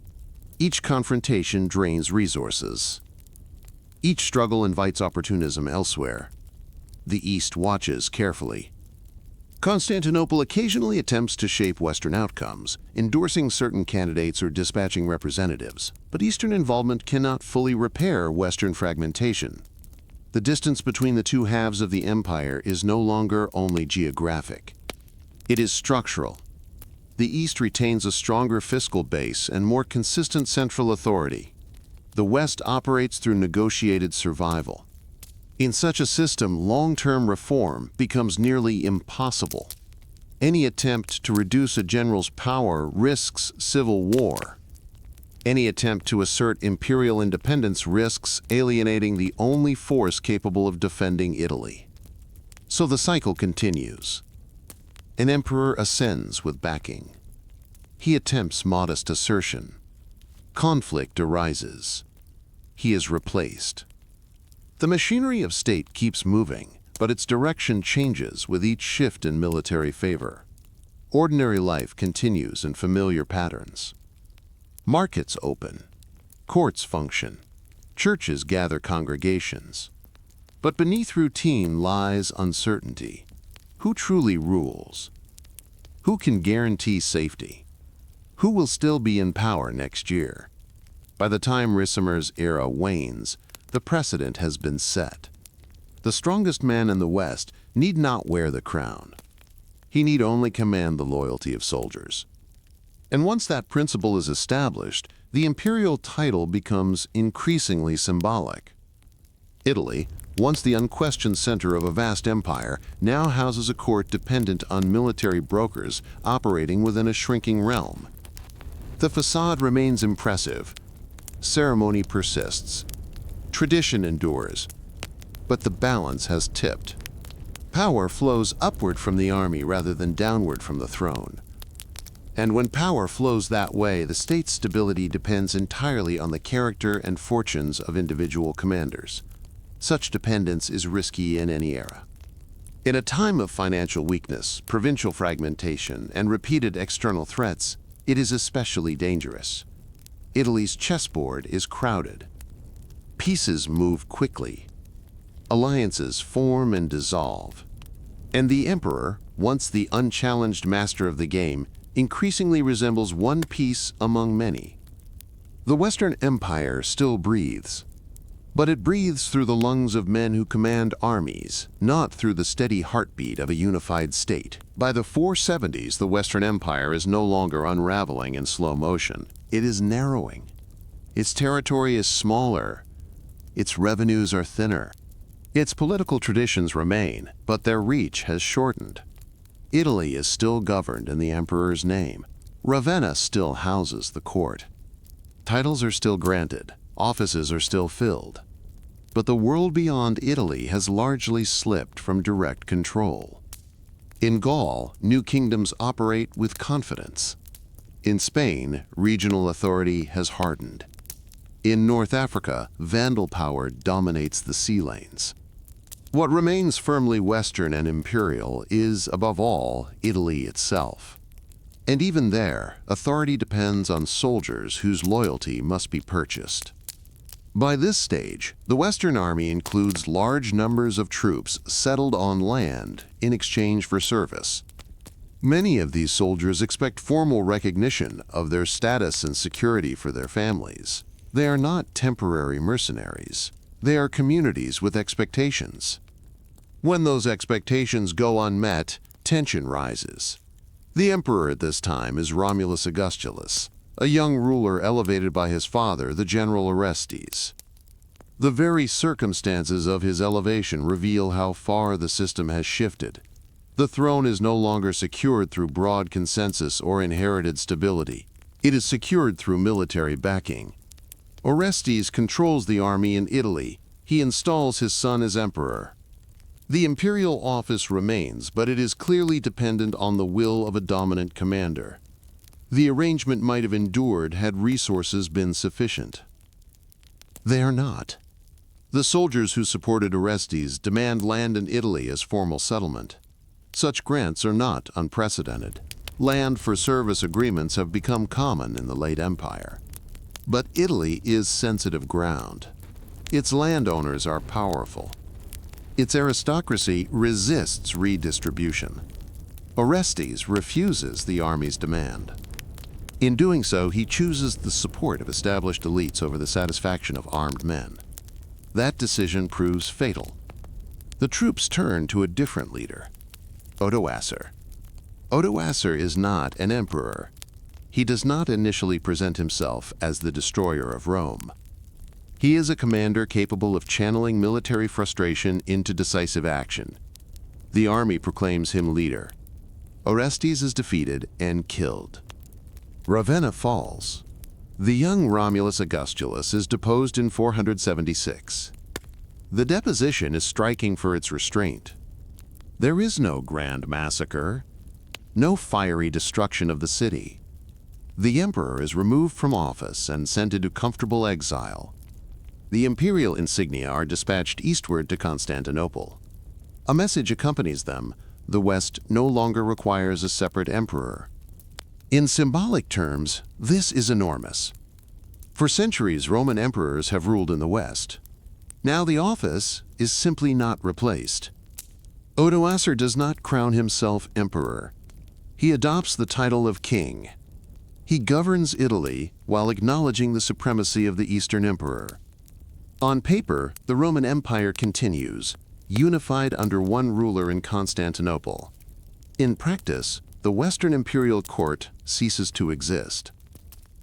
Each confrontation drains resources. Each struggle invites opportunism elsewhere. The East watches carefully. Constantinople occasionally attempts to shape Western outcomes, endorsing certain candidates or dispatching representatives, but Eastern involvement cannot fully repair Western fragmentation. The distance between the two halves of the empire is no longer only geographic. It is structural. The East retains a stronger fiscal base and more consistent central authority. The West operates through negotiated survival. In such a system, long-term reform becomes nearly impossible. Any attempt to reduce a general's power risks civil war. Any attempt to assert imperial independence risks alienating the only force capable of defending Italy. So the cycle continues. An emperor ascends with backing. He attempts modest assertion. Conflict arises. He is replaced. The machinery of state keeps moving, but its direction changes with each shift in military favor. Ordinary life continues in familiar patterns. Markets open. Courts function. Churches gather congregations. But beneath routine lies uncertainty. Who truly rules? Who can guarantee safety? Who will still be in power next year? By the time Ricimer's era wanes, the precedent has been set. The strongest man in the West need not wear the crown. He need only command the loyalty of soldiers. And once that principle is established, the imperial title becomes increasingly symbolic. Italy, once the unquestioned center of a vast empire, now houses a court dependent on military brokers operating within a shrinking realm. The facade remains impressive. Ceremony persists. Tradition endures, but the balance has tipped. Power flows upward from the army rather than downward from the throne. And when power flows that way, the state's stability depends entirely on the character and fortunes of individual commanders. Such dependence is risky in any era. In a time of financial weakness, provincial fragmentation, and repeated external threats, it is especially dangerous. Italy's chessboard is crowded. Pieces move quickly. Alliances form and dissolve. And the emperor, once the unchallenged master of the game, increasingly resembles one piece among many. The Western Empire still breathes, but it breathes through the lungs of men who command armies, not through the steady heartbeat of a unified state. By the 470s, the Western Empire is no longer unraveling in slow motion. It is narrowing. Its territory is smaller. Its revenues are thinner. Its political traditions remain, but their reach has shortened. Italy is still governed in the emperor's name. Ravenna still houses the court. Titles are still granted. Offices are still filled. But the world beyond Italy has largely slipped from direct control. In Gaul, new kingdoms operate with confidence. In Spain, regional authority has hardened. In North Africa, Vandal power dominates the sea lanes. What remains firmly Western and imperial is, above all, Italy itself. And even there, authority depends on soldiers whose loyalty must be purchased. By this stage, the Western Army includes large numbers of troops settled on land in exchange for service. Many of these soldiers expect formal recognition of their status and security for their families. They are not temporary mercenaries. They are communities with expectations. When those expectations go unmet, tension rises. The emperor at this time is Romulus Augustulus, a young ruler elevated by his father, the general Orestes. The very circumstances of his elevation reveal how far the system has shifted. The throne is no longer secured through broad consensus or inherited stability. It is secured through military backing. Orestes controls the army in Italy. He installs his son as emperor. The imperial office remains, but it is clearly dependent on the will of a dominant commander. The arrangement might have endured had resources been sufficient. They are not. The soldiers who supported Orestes demand land in Italy as formal settlement. Such grants are not unprecedented. Land for service agreements have become common in the late empire. But Italy is sensitive ground. Its landowners are powerful. Its aristocracy resists redistribution. Orestes refuses the army's demand. In doing so, he chooses the support of established elites over the satisfaction of armed men. That decision proves fatal. The troops turn to a different leader, Odoacer. Odoacer is not an emperor. He does not initially present himself as the destroyer of Rome. He is a commander capable of channeling military frustration into decisive action. The army proclaims him leader. Orestes is defeated and killed. Ravenna falls. The young Romulus Augustulus is deposed in 476. The deposition is striking for its restraint. There is no grand massacre, no fiery destruction of the city. The emperor is removed from office and sent into comfortable exile. The imperial insignia are dispatched eastward to Constantinople. A message accompanies them: the West no longer requires a separate emperor. In symbolic terms, this is enormous. For centuries, Roman emperors have ruled in the West. Now the office is simply not replaced. Odoacer does not crown himself emperor. He adopts the title of king. He governs Italy while acknowledging the supremacy of the Eastern emperor. On paper, the Roman Empire continues, unified under one ruler in Constantinople. In practice, the Western imperial court ceases to exist.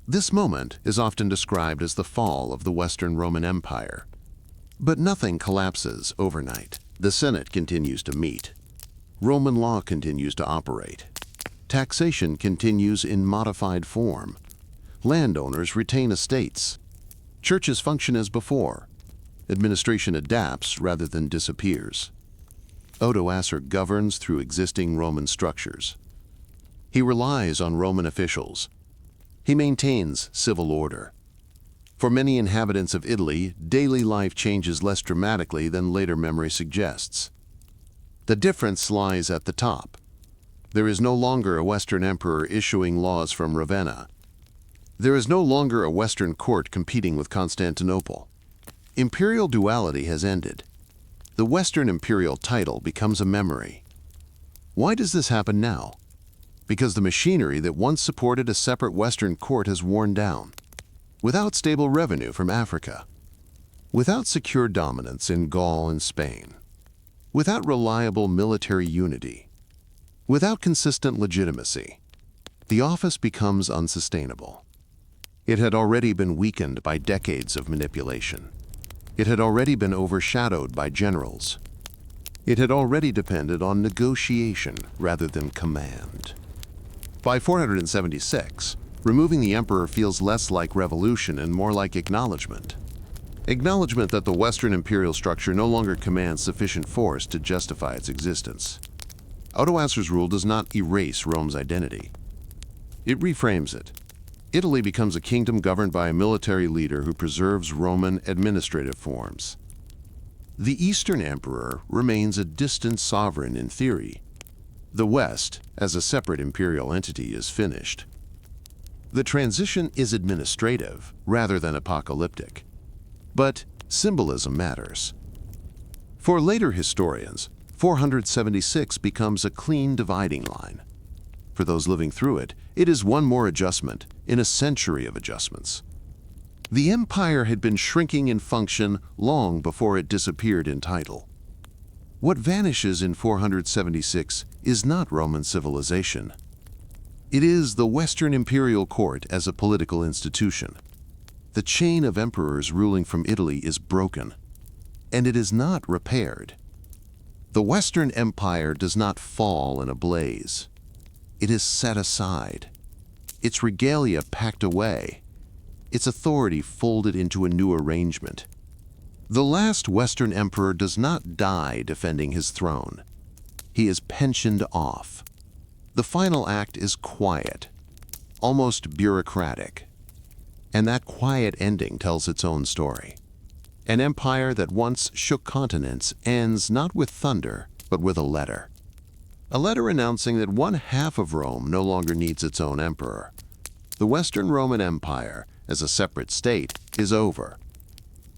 This moment is often described as the fall of the Western Roman Empire. But nothing collapses overnight. The Senate continues to meet. Roman law continues to operate. Taxation continues in modified form. Landowners retain estates. Churches function as before. Administration adapts rather than disappears. Odoacer governs through existing Roman structures. He relies on Roman officials. He maintains civil order. For many inhabitants of Italy, daily life changes less dramatically than later memory suggests. The difference lies at the top. There is no longer a Western emperor issuing laws from Ravenna. There is no longer a Western court competing with Constantinople. Imperial duality has ended. The Western imperial title becomes a memory. Why does this happen now? Because the machinery that once supported a separate Western court has worn down. Without stable revenue from Africa. Without secure dominance in Gaul and Spain. Without reliable military unity. Without consistent legitimacy, the office becomes unsustainable. It had already been weakened by decades of manipulation. It had already been overshadowed by generals. It had already depended on negotiation rather than command. By 476, removing the emperor feels less like revolution and more like acknowledgement. Acknowledgement that the Western imperial structure no longer commands sufficient force to justify its existence. Odoacer's rule does not erase Rome's identity. It reframes it. Italy becomes a kingdom governed by a military leader who preserves Roman administrative forms. The Eastern emperor remains a distant sovereign in theory. The West, as a separate imperial entity, is finished. The transition is administrative rather than apocalyptic. But symbolism matters. For later historians, 476 becomes a clean dividing line. For those living through it, it is one more adjustment in a century of adjustments. The empire had been shrinking in function long before it disappeared in title. What vanishes in 476 is not Roman civilization. It is the Western imperial court as a political institution. The chain of emperors ruling from Italy is broken, and it is not repaired. The Western Empire does not fall in a blaze. It is set aside, its regalia packed away, its authority folded into a new arrangement. The last Western emperor does not die defending his throne. He is pensioned off. The final act is quiet, almost bureaucratic. And that quiet ending tells its own story. An empire that once shook continents ends not with thunder, but with a letter. A letter announcing that one half of Rome no longer needs its own emperor. The Western Roman Empire, as a separate state, is over.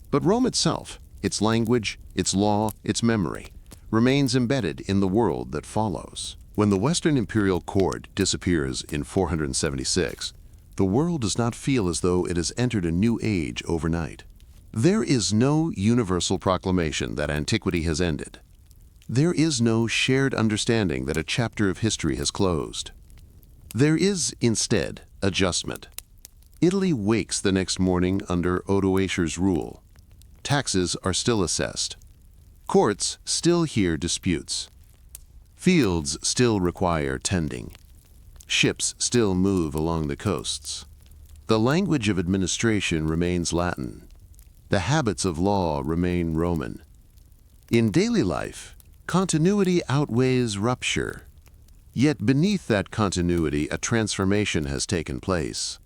But Rome itself, its language, its law, its memory, remains embedded in the world that follows. When the Western imperial court disappears in 476, the world does not feel as though it has entered a new age overnight. There is no universal proclamation that antiquity has ended. There is no shared understanding that a chapter of history has closed. There is, instead, adjustment. Italy wakes the next morning under Odoacer's rule. Taxes are still assessed. Courts still hear disputes. Fields still require tending. Ships still move along the coasts. The language of administration remains Latin. The habits of law remain Roman. In daily life, continuity outweighs rupture. Yet beneath that continuity, a transformation has taken place.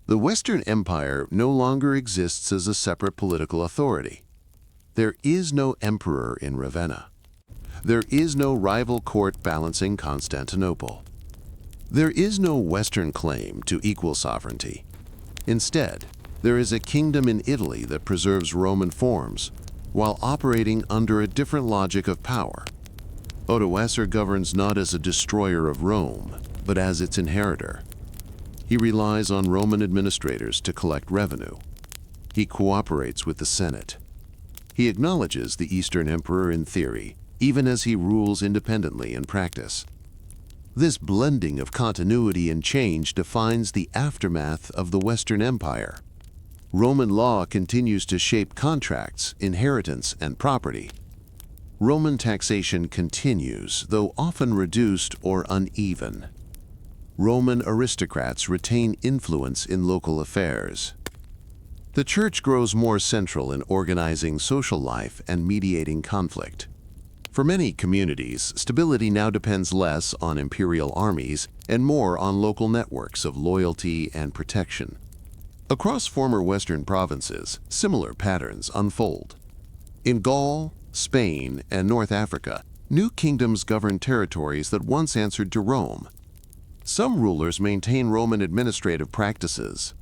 The Western Empire no longer exists as a separate political authority. There is no emperor in Ravenna. There is no rival court balancing Constantinople. There is no Western claim to equal sovereignty. Instead, there is a kingdom in Italy that preserves Roman forms while operating under a different logic of power. Odoacer governs not as a destroyer of Rome, but as its inheritor. He relies on Roman administrators to collect revenue. He cooperates with the Senate. He acknowledges the Eastern Emperor in theory, even as he rules independently in practice. This blending of continuity and change defines the aftermath of the Western Empire. Roman law continues to shape contracts, inheritance, and property. Roman taxation continues, though often reduced or uneven. Roman aristocrats retain influence in local affairs. The church grows more central in organizing social life and mediating conflict. For many communities, stability now depends less on imperial armies and more on local networks of loyalty and protection. Across former Western provinces, similar patterns unfold. In Gaul, Spain, and North Africa, new kingdoms govern territories that once answered to Rome. Some rulers maintain Roman administrative practices.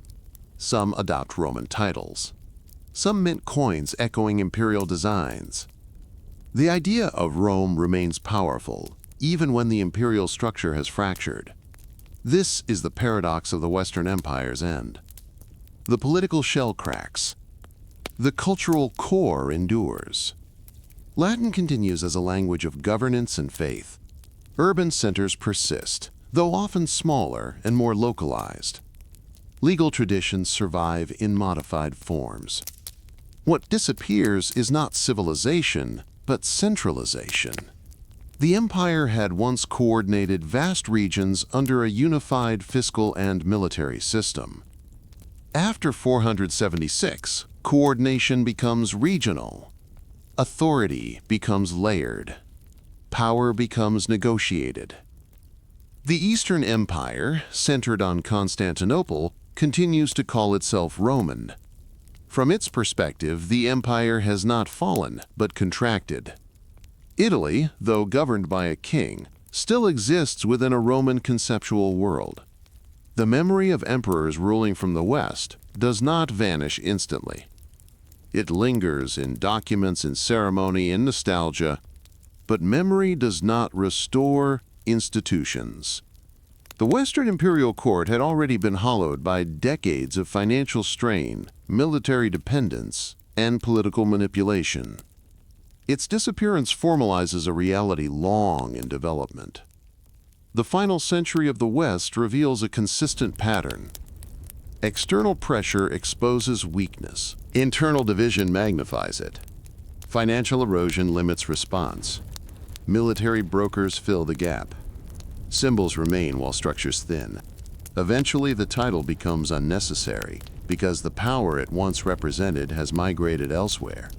Some adopt Roman titles. Some mint coins echoing imperial designs. The idea of Rome remains powerful, even when the imperial structure has fractured. This is the paradox of the Western Empire's end. The political shell cracks. The cultural core endures. Latin continues as a language of governance and faith. Urban centers persist, though often smaller and more localized. Legal traditions survive in modified forms. What disappears is not civilization, but centralization. The empire had once coordinated vast regions under a unified fiscal and military system. After 476, coordination becomes regional. Authority becomes layered. Power becomes negotiated. The Eastern Empire, centered on Constantinople, continues to call itself Roman. From its perspective, the empire has not fallen, but contracted. Italy, though governed by a king, still exists within a Roman conceptual world. The memory of emperors ruling from the West does not vanish instantly. It lingers in documents, in ceremony, in nostalgia, but memory does not restore institutions. The Western imperial court had already been hollowed by decades of financial strain, military dependence, and political manipulation. Its disappearance formalizes a reality long in development. The final century of the West reveals a consistent pattern. External pressure exposes weakness. Internal division magnifies it. Financial erosion limits response. Military brokers fill the gap. Symbols remain while structures thin. Eventually, the title becomes unnecessary because the power it once represented has migrated elsewhere.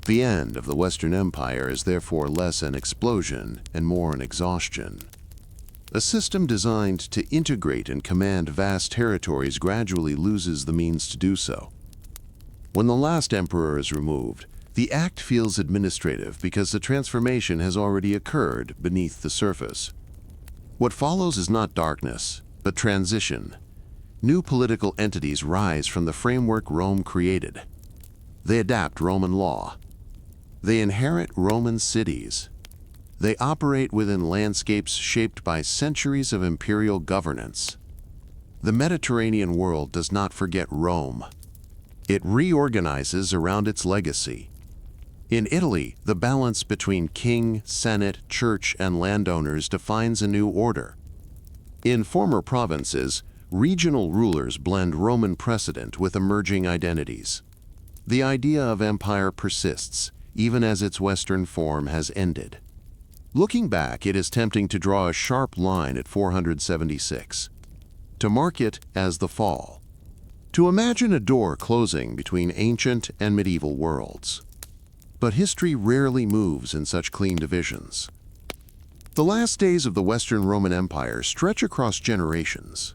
The end of the Western Empire is therefore less an explosion and more an exhaustion. A system designed to integrate and command vast territories gradually loses the means to do so. When the last emperor is removed, the act feels administrative because the transformation has already occurred beneath the surface. What follows is not darkness, but transition. New political entities rise from the framework Rome created. They adapt Roman law. They inherit Roman cities. They operate within landscapes shaped by centuries of imperial governance. The Mediterranean world does not forget Rome. It reorganizes around its legacy. In Italy, the balance between king, senate, church, and landowners defines a new order. In former provinces, regional rulers blend Roman precedent with emerging identities. The idea of empire persists, even as its Western form has ended. Looking back, it is tempting to draw a sharp line at 476, to mark it as the fall, to imagine a door closing between ancient and medieval worlds. But history rarely moves in such clean divisions. The last days of the Western Roman Empire stretch across generations.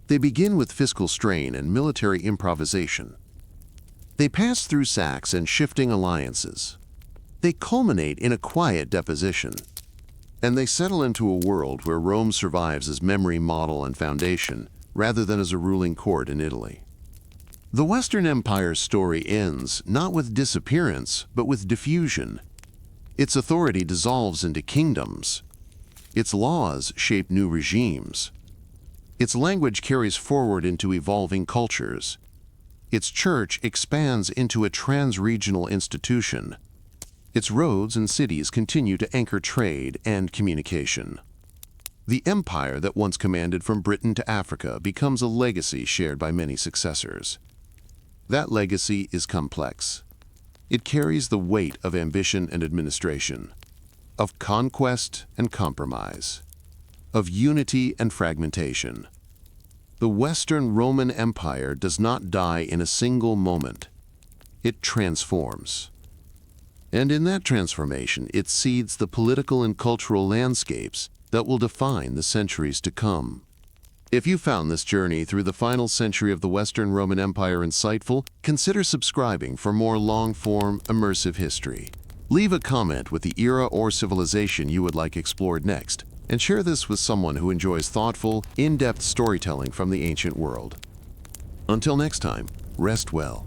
They begin with fiscal strain and military improvisation. They pass through sacks and shifting alliances. They culminate in a quiet deposition. And they settle into a world where Rome survives as memory, model, and foundation, rather than as a ruling court in Italy. The Western Empire's story ends not with disappearance, but with diffusion. Its authority dissolves into kingdoms. Its laws shape new regimes. Its language carries forward into evolving cultures. Its church expands into a trans-regional institution. Its roads and cities continue to anchor trade and communication. The empire that once commanded from Britain to Africa becomes a legacy shared by many successors. That legacy is complex. It carries the weight of ambition and administration, of conquest and compromise, of unity and fragmentation. The Western Roman Empire does not die in a single moment. It transforms. And in that transformation, it seeds the political and cultural landscapes that will define the centuries to come. If you found this journey through the final century of the Western Roman Empire insightful, consider subscribing for more long-form, immersive history. Leave a comment with the era or civilization you would like explored next, and share this with someone who enjoys thoughtful, in-depth storytelling from the ancient world. Until next time, rest well.